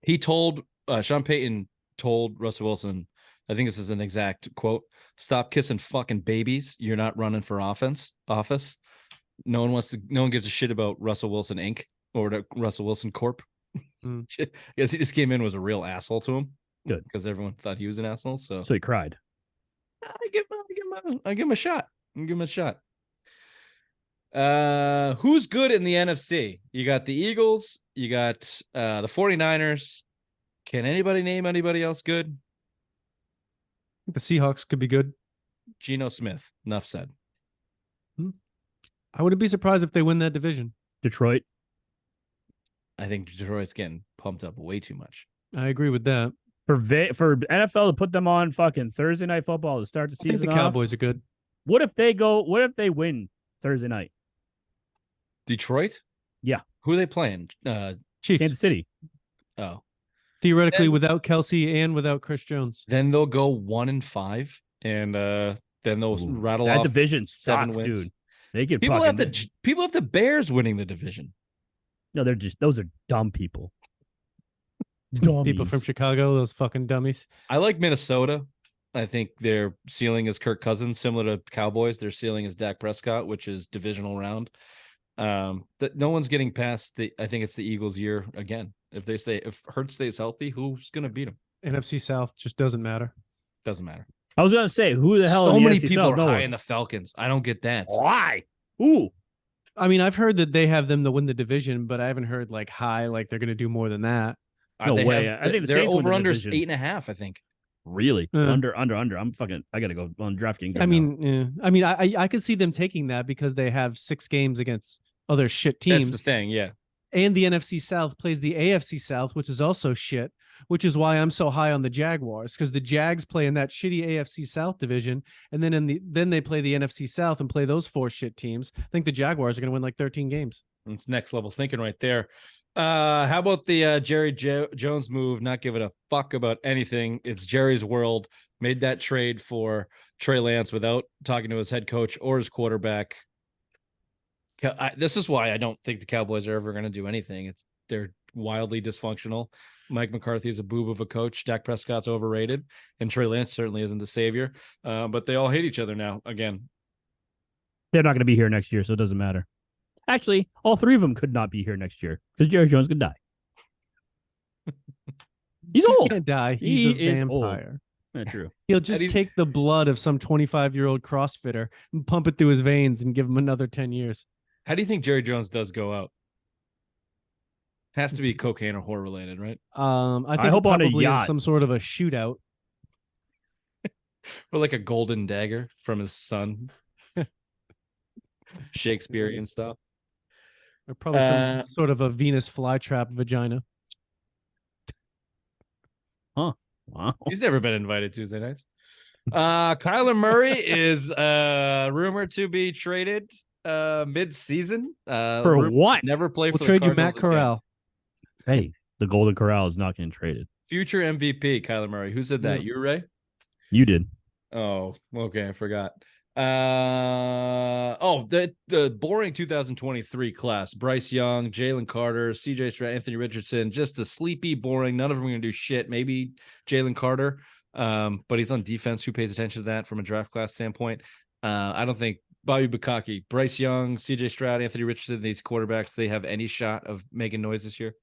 He told Sean Payton told Russell Wilson, I think this is an exact quote, "Stop kissing fucking babies. You're not running for office. No one gives a shit about Russell Wilson Inc. or the Russell Wilson Corp." I guess he just came in and was a real asshole to him. Good, because everyone thought he was an asshole. So he cried. I give him a shot. Who's good in the NFC? You got the Eagles. You got the 49ers. Can anybody name anybody else good? The Seahawks could be good. Geno Smith. Enough said. I wouldn't be surprised if they win that division. Detroit. I think Detroit's getting pumped up way too much. I agree with that. For NFL to put them on fucking Thursday Night Football to start the season, I think the Cowboys are good. What if they win Thursday night? Detroit? Yeah. Who are they playing? Chiefs. Kansas City. Oh. Theoretically, without Kelsey and without Chris Jones. Then they'll go 1-5, and then they'll rattle off. That division 7 sucks, wins. dude. They could people have the Bears winning the division. No, those are dumb people. People from Chicago, those fucking dummies. I like Minnesota. I think their ceiling is Kirk Cousins, similar to Cowboys. Their ceiling is Dak Prescott, which is divisional round. That no one's getting past I think it's the Eagles' year again. If Hurts stays healthy, who's gonna beat him? NFC South just doesn't matter. Doesn't matter. I was gonna say, who the hell? So in the many NFC people South? are No high one. in the Falcons. I don't get that. Why? Ooh, I mean, I've heard that they have them to win the division, but I haven't heard like high, like they're going to do more than that. No way. I think the their Saints win the over-under is division. 8.5, I think. really? Uh. Under. I gotta go on DraftKings. I could see them taking that because they have 6 games against other shit teams. That's the thing, yeah. And the NFC South plays the AFC South, which is also shit, which is why I'm so high on the Jaguars, because the Jags play in that shitty AFC South division, and then they play the NFC South and play those 4 shit teams. I think the Jaguars are going to win like 13 games. It's next level thinking right there. How about the Jerry Jones move? Not giving a fuck about anything. It's Jerry's world. Made that trade for Trey Lance without talking to his head coach or his quarterback. This is why I don't think the Cowboys are ever going to do anything. They're wildly dysfunctional. Mike McCarthy is a boob of a coach. Dak Prescott's overrated, and Trey Lance certainly isn't the savior. But they all hate each other now. Again, They're not going to be here next year, so it doesn't matter. Actually, all 3 of them could not be here next year because Jerry Jones could die. He's He old. can't die. He's He a is vampire. Not true. He'll just take the blood of some 25-year-old CrossFitter and pump it through his veins and give him another 10 years. how do you think Jerry Jones does go out? Has to be cocaine or horror related, right? I think hope it on a probably is yacht. some sort of a shootout. Or like a golden dagger from his son. Shakespearean stuff. Or probably some sort of a Venus flytrap vagina. Wow. He's never been invited Tuesday nights. Kyler Murray is rumored to be traded mid-season. For what? Never play We'll for trade the you Matt Cardinals Corral. Hey, the Golden Corral is not getting traded. Future MVP Kyler Murray. Who said that? Yeah. You, Ray? You did. Oh, okay. I forgot. The boring 2023 class: Bryce Young, Jalen Carter, CJ Stroud, Anthony Richardson. Just a sleepy, boring. None of them are going to do shit. Maybe Jalen Carter, but he's on defense. Who pays attention to that from a draft class standpoint? I don't think Bobby Bukaki, Bryce Young, CJ Stroud, Anthony Richardson, these quarterbacks, they have any shot of making noise this year.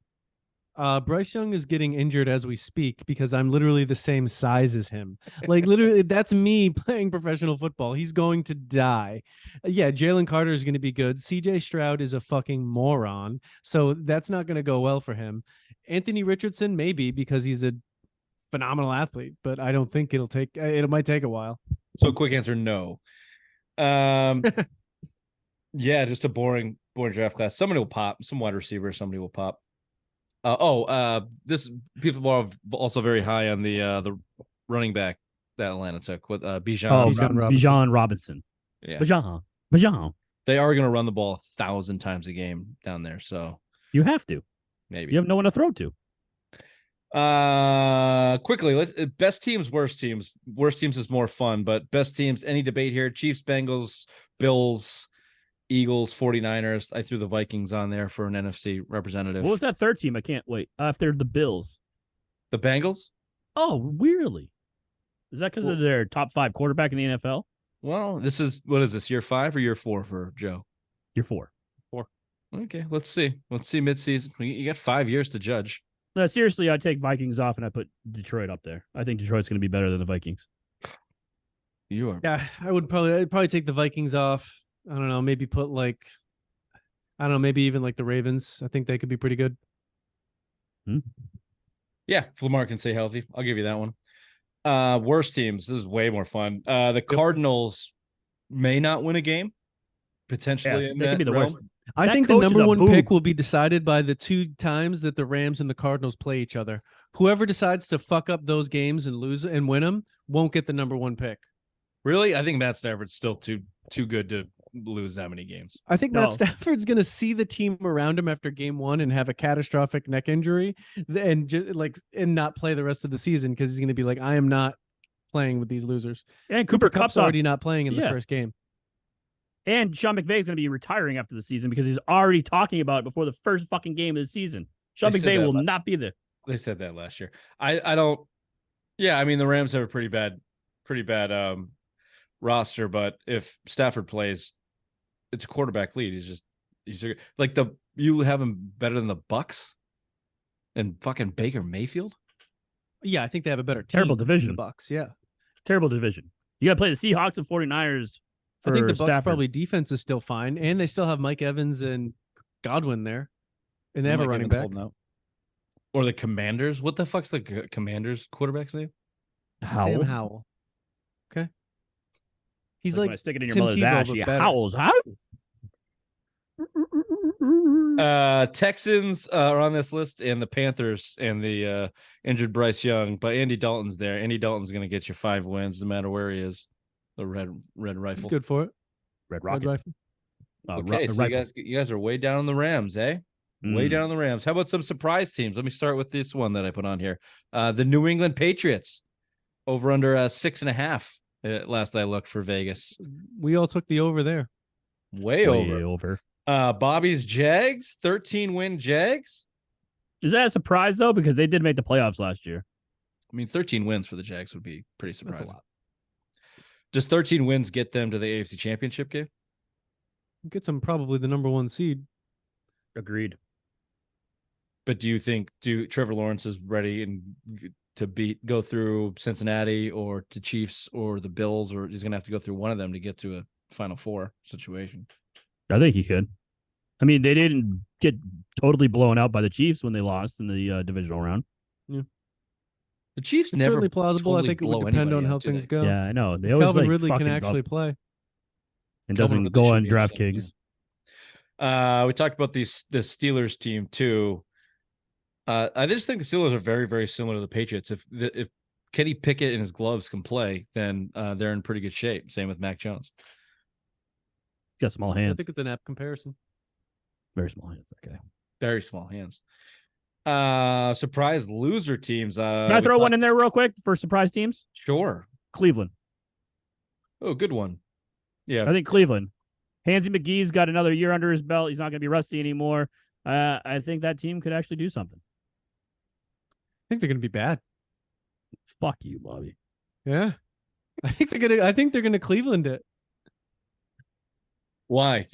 Bryce Young is getting injured as we speak because I'm literally the same size as him. Like literally, that's me playing professional football. He's going to die. Yeah, Jalen Carter is going to be good. CJ Stroud is a fucking moron, so that's not going to go well for him. Anthony Richardson maybe because he's a phenomenal athlete, but I don't think it might take a while. So quick answer, no. Yeah, just a boring draft class. Somebody will pop. Some wide receiver. Somebody will pop. This people are also very high on the running back that Atlanta took with Bijan. Bijan Robinson. Yeah, Bijan. they are going to run the ball 1,000 times a game down there. So You have to. maybe You have no one to throw to. Quickly, best teams, worst teams. Worst teams is more fun, but best teams. Any debate here? Chiefs, Bengals, Bills, Eagles, 49ers. I threw the Vikings on there for an NFC representative. What was that third team? I can't wait. After the Bills. The Bengals? Oh, weirdly. Is that because of their top 5 quarterback in the NFL? Well, what is this, year 5 or year 4 for Joe? You're 4. Okay, let's see. Let's see midseason. You got 5 years to judge. No, seriously, I take Vikings off and I put Detroit up there. I think Detroit's going to be better than the Vikings. You are. Yeah, I'd probably take the Vikings off. I don't know, maybe put maybe even like the Ravens. I think they could be pretty good. Yeah, if Lamar can stay healthy, I'll give you that one. Worst teams. This is way more fun. The Cardinals may not win a game. Potentially, they could be the worst. I That think the coach is number a one boob. pick will be decided by the 2 times that the Rams and the Cardinals play each other. Whoever decides to fuck up those games and lose and win them won't get the number 1 pick. Really, I think Matt Stafford's still too good to lose that many games. I think No. Matt Stafford's going to see the team around him after game 1 and have a catastrophic neck injury and not play the rest of the season because he's going to be like, I am not playing with these losers. And Cooper Kupp's Cup's already not playing in the Yeah. first game. And Sean McVay's going to be retiring after the season because he's already talking about it before the first fucking game of the season. Sean McVay will not be there. They said that last year. I don't. Yeah, I mean the Rams have a pretty bad roster, but if Stafford plays, it's a quarterback lead. He's like you have him better than the Bucks and fucking Baker Mayfield. Yeah, I think they have a better team. Terrible division. Than the Bucks, yeah. Terrible division. You got to play the Seahawks and 49ers. I think the Bucks Stafford. probably defense is still fine, and they still have Mike Evans and Godwin there, and they have a running back. Or the Commanders. What the fuck's the Commanders quarterback's name? Sam Howell. Okay. He's like stick it in your Tim mother's Tebow, ass. but She better. howls. Texans are on this list, and the Panthers and the injured Bryce Young, but Andy Dalton's there. Andy Dalton's going to get you 5 wins no matter where he is. The red rifle. Good for it. Red Rocket. Red rifle. Okay, so you guys are way down on the Rams, eh? Way down on the Rams. How about some surprise teams? Let me start with this one that I put on here. The New England Patriots over under 6.5. Last I looked for Vegas. We all took the over there. Way over. Bobby's Jags, 13-win Jags. Is that a surprise though? Because they did make the playoffs last year. I mean, 13 wins for the Jags would be pretty surprising. That's a lot. Does 13 wins get them to the AFC Championship game? Gets them probably the number 1 seed. Agreed. But do you think Trevor Lawrence is ready and to go through Cincinnati or to Chiefs or the Bills, or he's going to have to go through one of them to get to a Final Four situation? I think he could. I mean, they didn't get totally blown out by the Chiefs when they lost in the divisional round. Yeah. The Chiefs It's never certainly plausible. totally I think it would blow depend on anybody how out, do things they? go. Yeah, I know. They If always Calvin like Ridley can fucking actually go play. and Calvin doesn't Ridley go should on be a shut, DraftKings. yeah. We talked about the Steelers team too. I just think the Steelers are very, very similar to the Patriots. If Kenny Pickett and his gloves can play, then they're in pretty good shape. Same with Mac Jones. He's got small I hands. think it's an apt comparison. Very small hands. Okay. Very small hands. Surprise loser teams. Can I throw one in there real quick for surprise teams? Sure. Cleveland. Oh, good one. Yeah. I think Cleveland. Hansy McGee's got another year under his belt. He's not going to be rusty anymore. I think that team could actually do something. I think they're going to be bad. Fuck you, Bobby. Yeah. I think they're going to Cleveland it. Why?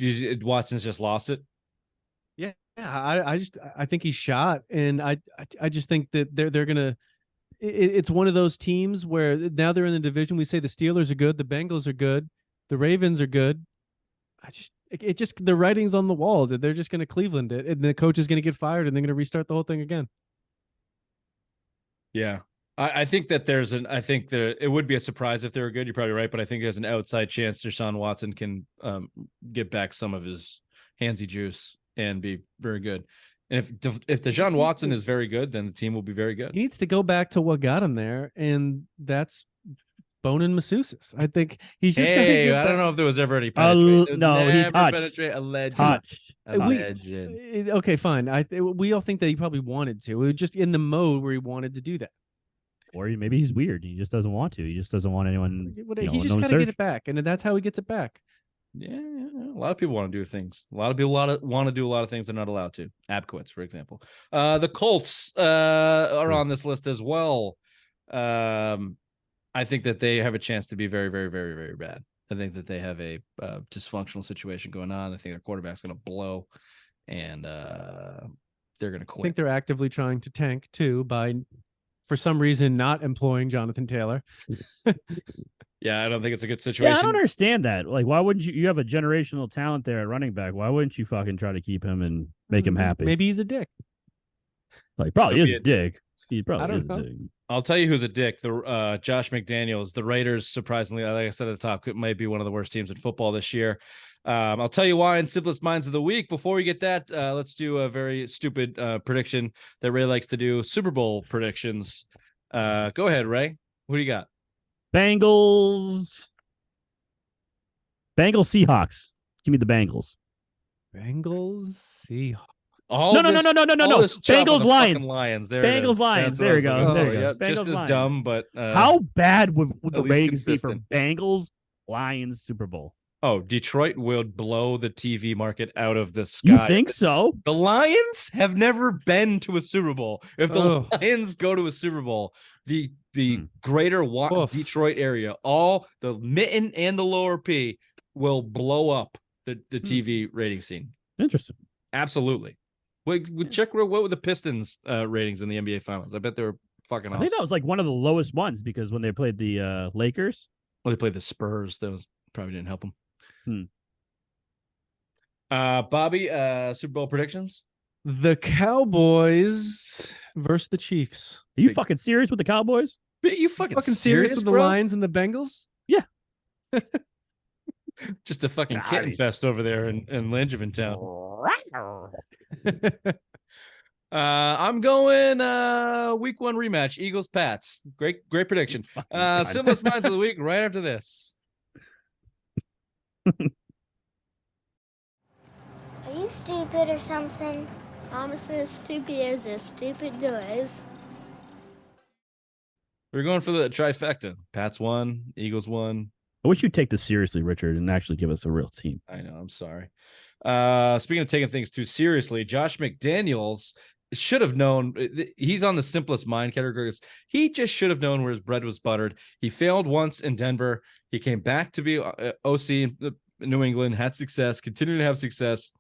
Watson's just lost it. Yeah, I think he's shot, and I just think that they're gonna. It's one of those teams where now they're in the division. We say the Steelers are good, the Bengals are good, the Ravens are good. The writing's on the wall that they're just gonna Cleveland it, and the coach is gonna get fired, and they're gonna restart the whole thing again. Yeah. I think that it would be a surprise if they were good. You're probably right, but I think there's an outside chance Deshaun Watson can get back some of his handsy juice and be very good. And if Deshaun Watson is very good, then the team will be very good. He needs to go back to what got him there, and that's boning masseuses. I think he's just. Hey, I don't know if there was ever any penetration. No, he touched. Alleged. Okay, fine. We all think that he probably wanted to. It was just in the mode where he wanted to do that. Or maybe he's weird. He just doesn't want to. He just doesn't want anyone. He's just got to get it back, and that's how he gets it back. Yeah, a lot of people want to do things. A lot of people want to do a lot of things they're not allowed to. Abquits, for example. The Colts are on this list as well. I think that they have a chance to be very, very, very, very bad. I think that they have a dysfunctional situation going on. I think their quarterback's going to blow, and they're going to quit. I think they're actively trying to tank too by, for some reason, not employing Jonathan Taylor. Yeah, I don't think it's a good situation. Yeah, I don't understand that. Like, why wouldn't you? You have a generational talent there at running back. Why wouldn't you fucking try to keep him and make him happy? Maybe he's a dick. Like, probably is a dick. He probably I don't is know. a dick. I'll tell you who's a dick. The Josh McDaniels, the Raiders, surprisingly, like I said at the top, might be one of the worst teams in football this year. I'll tell you why in Simplest Minds of the Week. Before we get that, let's do a very stupid prediction that Ray likes to do, Super Bowl predictions. Go ahead, Ray. What do you got? Bengals, Seahawks. Give me the Bengals. Bengals, Seahawks. No. Bengals, Lions. There Bengals, Lions. There we go. There you go. Yep. Just as dumb, but how bad would the least ratings be for consistent. Bengals, Lions Super Bowl? Oh, Detroit would blow the TV market out of the You sky. think so? The Lions have never been to a Super Bowl. If the Oh. Lions go to a Super Bowl, the greater Oof. Detroit area, all the mitten and the lower P will blow up the TV rating scene. Interesting. Absolutely. We check what were the Pistons ratings in the NBA Finals. I bet they were fucking awesome. I think that was like one of the lowest ones because when they played the Lakers. Well, they played the Spurs. That was probably didn't help them. Hmm. Bobby, Super Bowl predictions? The Cowboys versus the Chiefs. Are you fucking serious with the Cowboys? Are you fucking serious with the bro? Lions and the Bengals? Yeah. Just a fucking kitten fest over there in Langevin town. I'm going week 1 rematch, Eagles Pats. Great prediction. Simplest minds of the week right after this. Are you stupid or something? I'm as stupid as a stupid does. We're going for the trifecta. Pats won, Eagles won. I wish you'd take this seriously, Richard, and actually give us a real team. I know, I'm sorry. Speaking of taking things too seriously, Josh McDaniels should have known. He's on the simplest mind categories. He just should have known where his bread was buttered. He failed once in Denver. He came back to be OC in New England, had success, continued to have success,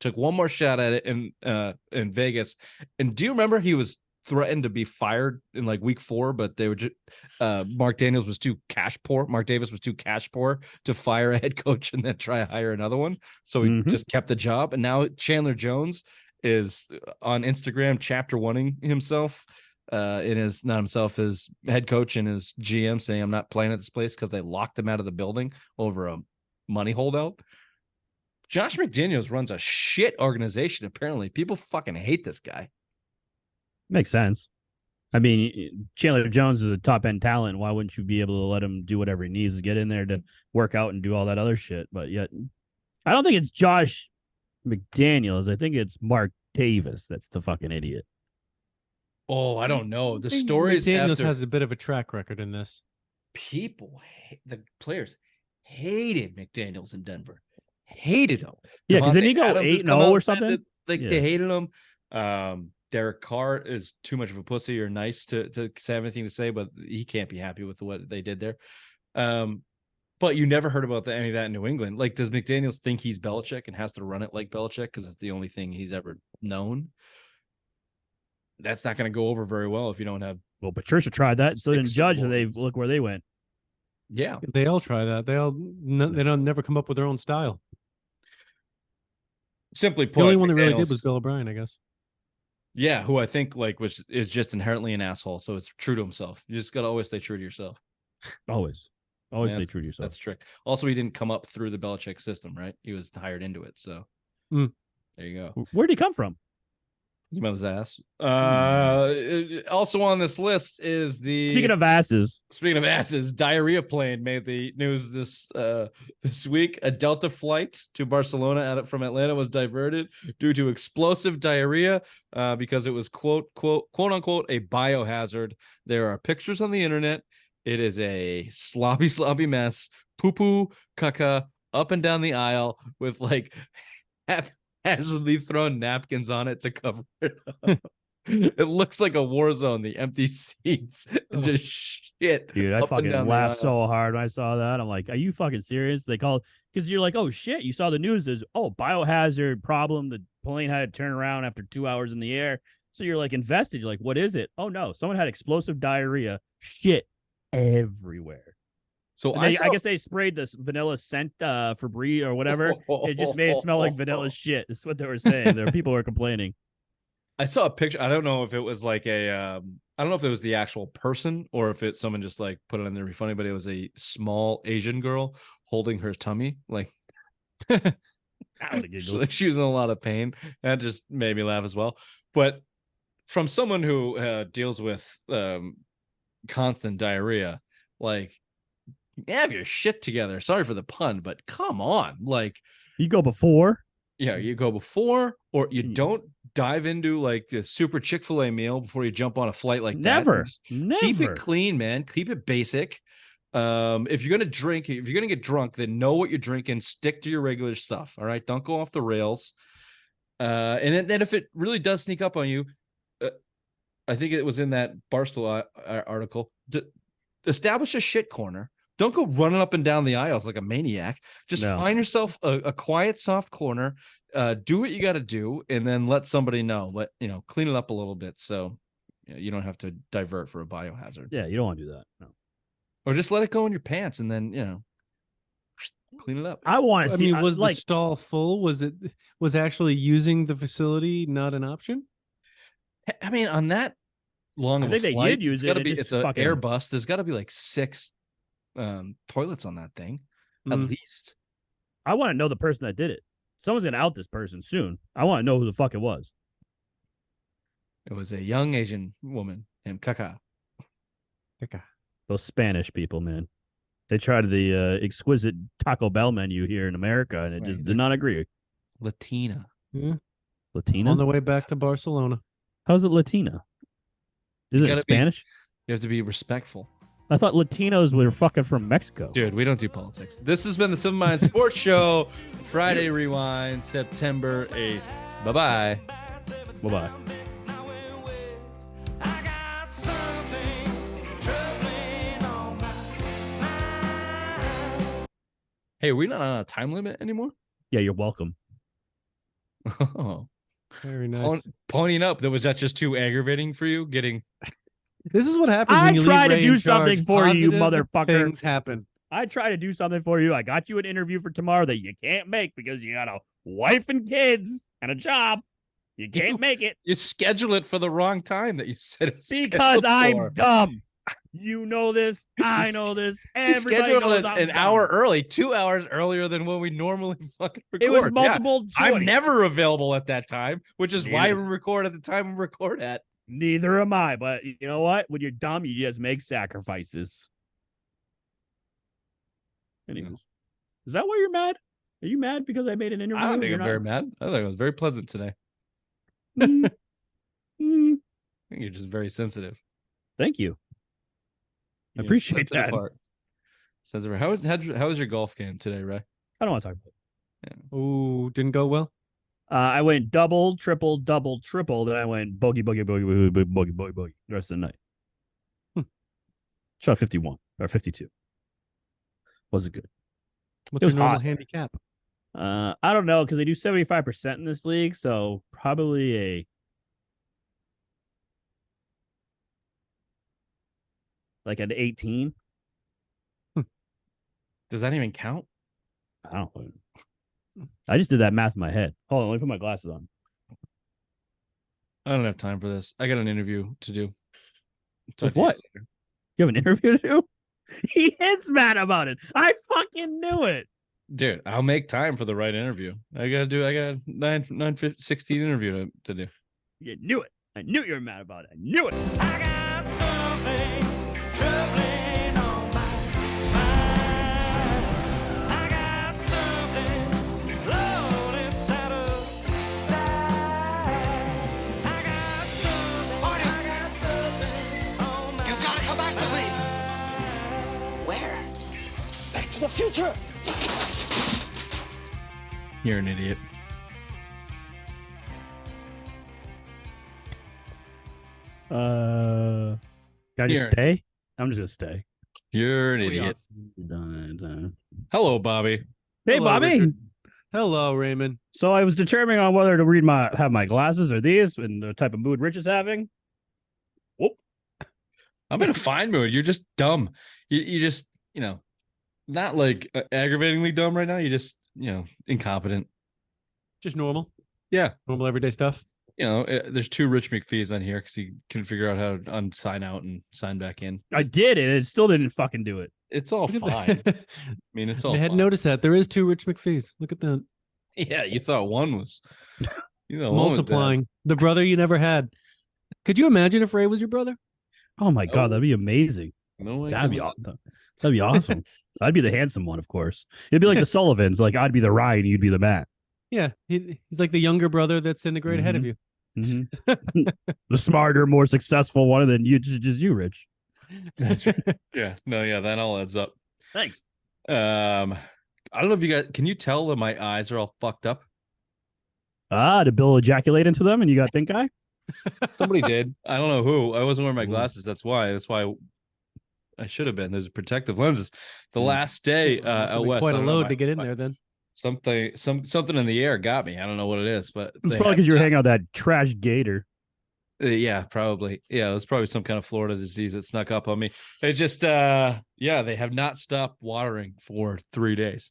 took one more shot at it in Vegas. And do you remember he was threatened to be fired in like week 4, but they were just Mark Davis was too cash poor to fire a head coach and then try to hire another one. So he just kept the job. And now Chandler Jones is on Instagram chapter 1ing himself his head coach and his GM saying, I'm not playing at this place because they locked him out of the building over a money holdout. Josh McDaniels runs a shit organization. Apparently people fucking hate this guy. Makes sense. I mean, Chandler Jones is a top end talent. Why wouldn't you be able to let him do whatever he needs to get in there to work out and do all that other shit? But yet, I don't think it's Josh McDaniels. I think it's Mark Davis that's the fucking idiot. Oh, I don't know. The stories McDaniels has a bit of a track record in this. The players hated McDaniels in Denver. Hated him. Yeah, because then he go 8-0 or something. They hated him. Derek Carr is too much of a pussy or nice to have anything to say, but he can't be happy with what they did there. But you never heard about any of that in New England. Like, does McDaniels think he's Belichick and has to run it like Belichick because it's the only thing he's ever known? That's not going to go over very well if you don't have. Well, Patricia tried that, so didn't Judge, and they look where they went. Yeah, they all try that. They don't never come up with their own style. Simply put, the only one McDaniels, that really did was Bill O'Brien, I guess. Yeah, who I think is just inherently an asshole. So it's true to himself. You just got to always stay true to yourself. Always stay true to yourself. That's true. Also, he didn't come up through the Belichick system, right? He was hired into it. So there you go. Where'd he come from? Your mother's ass. Also on this list is Speaking of asses, Diarrhea plane made the news this week. A Delta flight to Barcelona from Atlanta was diverted due to explosive diarrhea because it was quote unquote a biohazard. There are pictures on the internet. It is a sloppy mess, poo caca up and down the aisle with like casually thrown napkins on it to cover it up. It looks like a war zone, the empty seats and just shit. Dude, I fucking laughed so hard when I saw that. I'm like, are you fucking serious? They called because you're like, oh shit, you saw the news. There's biohazard problem. The plane had to turn around after 2 hours in the air. So you're like invested. You're like, what is it? Oh no, someone had explosive diarrhea. Shit everywhere. So I guess they sprayed this vanilla scent Febreze or whatever. It just made it smell like vanilla shit. That's what they were saying. There were people who were complaining. I saw a picture. I don't know if it was like I don't know if it was the actual person or if someone just like put it in there to be funny, but it was a small Asian girl holding her tummy. Like she was in a lot of pain. That just made me laugh as well. But from someone who deals with constant diarrhea, like, have your shit together. Sorry for the pun, but come on. Like, you go before. Yeah, you go before, or you don't dive into like the super Chick-fil-A meal before you jump on a flight like that. Never. Keep it clean, man. Keep it basic. If you're gonna drink, if you're gonna get drunk, then know what you're drinking. Stick to your regular stuff. All right, don't go off the rails. And then if it really does sneak up on you, I think it was in that Barstool article. Establish a shit corner. Don't go running up and down the aisles like a maniac. Just find yourself a quiet, soft corner. Do what you got to do, and then let somebody know. Clean it up a little bit so you don't have to divert for a biohazard. Yeah, you don't want to do that. No. Or just let it go in your pants and then clean it up. I want to see. Was the stall full? Was actually using the facility not an option? I mean, on that long of a flight, they did use it. It's an Airbus. There's got to be like 6 toilets on that thing, at least. I want to know the person that did it. Someone's gonna out this person soon. I want to know who the fuck it was. It was a young Asian woman named Kaka. Those Spanish people, man. They tried the exquisite Taco Bell menu here in America, and it just did not agree. Latina. Yeah. Latina? On the way back to Barcelona. How's it Latina? Isn't it Spanish? You have to be respectful. I thought Latinos were fucking from Mexico. Dude, we don't do politics. This has been the Simple Mind Sports Show. Friday Rewind, September 8th. Bye-bye. Bye-bye. Hey, are we not on a time limit anymore? Yeah, you're welcome. Oh. Very nice. Ponying up. Was that just too aggravating for you? This is what happens when you try leave to Ray do in charge. something for you, Positive motherfucker. Things happen. I try to do something for you. I got you an interview for tomorrow that you can't make because you got a wife and kids and a job. You can't make it. You schedule it for the wrong time that you said it was because I'm for. dumb. You know this. I know this. Everybody scheduled knows it I'm an dumb. hour early, 2 hours earlier than when we normally fucking record. It was multiple choice. I'm never available at that time, which is why Neither. we record at the time we record at. Neither am I. But you know what? When you're dumb, you just make sacrifices. Anyways, is that why you're mad? Are you mad because I made an interview? I don't think I'm very mad. I think it was very pleasant today. Mm. I think you're just very sensitive. Thank you. I appreciate that. Sensitive. How was your golf game today, Ray? I don't want to talk about it. Yeah. Ooh, didn't go well. I went double, triple, double, triple. Then I went bogey, bogey, bogey, bogey, bogey, bogey, bogey, bogey the rest of the night. Shot 51 or 52. Wasn't good. What's It was your normal hot. handicap? I don't know because they do 75% in this league, so probably an 18. Does that even count? I don't know. I just did that math in my head. Hold on, let me put my glasses on. I don't have time for this. I got an interview to do. With what? You have an interview to do? He is mad about it. I fucking knew it. Dude, I'll make time for the right interview. I got a 9:16 interview to do. You knew it. I knew you were mad about it. I knew it. I got something troubling on my mind. I got something lonely side of side. I got something on my You've got to come back with me. Where? Back to the future. You're an idiot. Can I just Here. stay? I'm just gonna stay. You're an idiot. Hello, Bobby. Hey, Hello, Bobby. Richard. Hello, Raymond. So I was determining on whether to have my glasses or these, and the type of mood Rich is having. Whoop. I'm in a fine mood. You're just dumb. You just, not like aggravatingly dumb right now. You're just, incompetent. Just normal. Yeah. Normal everyday stuff. There's 2 Rich McPhees on here because he couldn't figure out how to unsign out and sign back in. I did it. It still didn't fucking do it. It's all Look at fine. I that. mean, it's all I hadn't fine. noticed that. There is 2 Rich McPhees. Look at that. Yeah, you thought one was one was Multiplying. The brother you never had. Could you imagine if Ray was your brother? Oh my god, that'd be amazing. bad. No way. That'd be awesome. I'd be the handsome one, of course. It'd be like the Sullivans. Like I'd be the Ryan, you'd be the Matt. Yeah. He's like the younger brother that's in the grade ahead of you. The smarter, more successful one, and then just you, Rich. That's right. Yeah. No, yeah, that all adds up. Thanks. I don't know if you got, can you tell that my eyes are all fucked up? Did Bill ejaculate into them and you got pink eye? Somebody did. I don't know who. I wasn't wearing my Ooh. glasses. That's why I should have been. There's protective lenses. The last day out west, quite I a don't know, load to get in there then. something in the air got me. I don't know what it is, but It's they probably have because you were not- hanging out with that trash gator. Yeah, probably. Yeah, it was probably some kind of Florida disease that snuck up on me. It just yeah, they have not stopped watering for 3 days.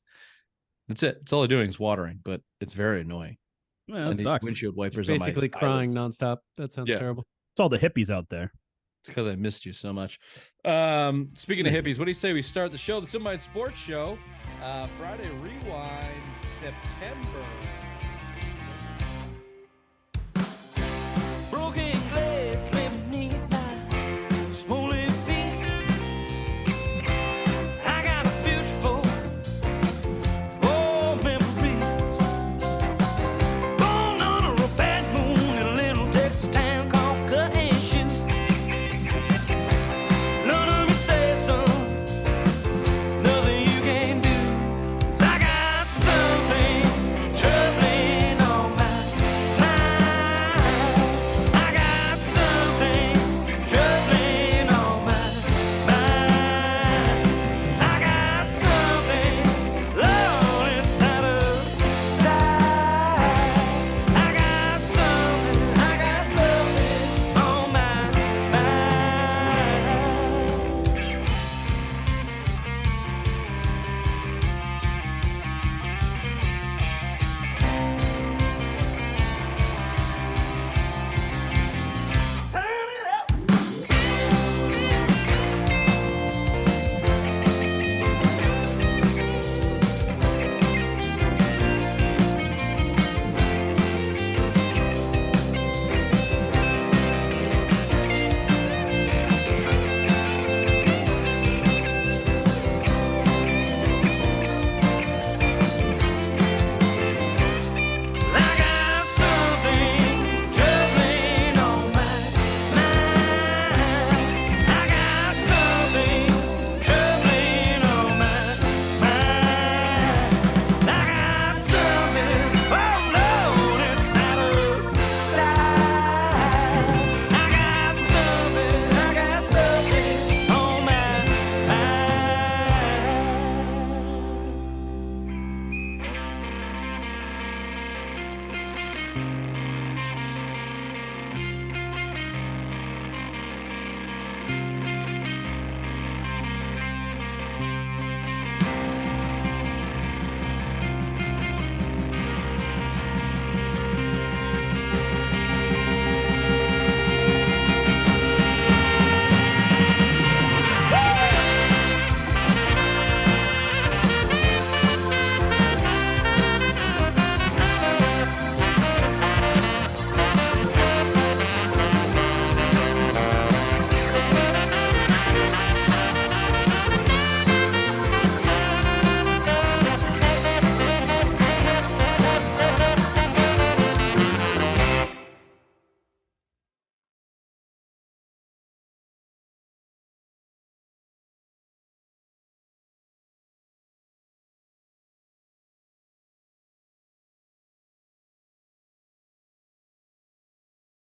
That's it. It's all they're doing is watering, but it's very annoying. Yeah, And that the sucks. windshield wipers on my Basically crying eyelids. nonstop. That sounds Yeah. terrible. It's all the hippies out there. It's because I missed you so much. Speaking of hippies, what do you say we start the show? The Simplified Sports Show. Friday Rewind, September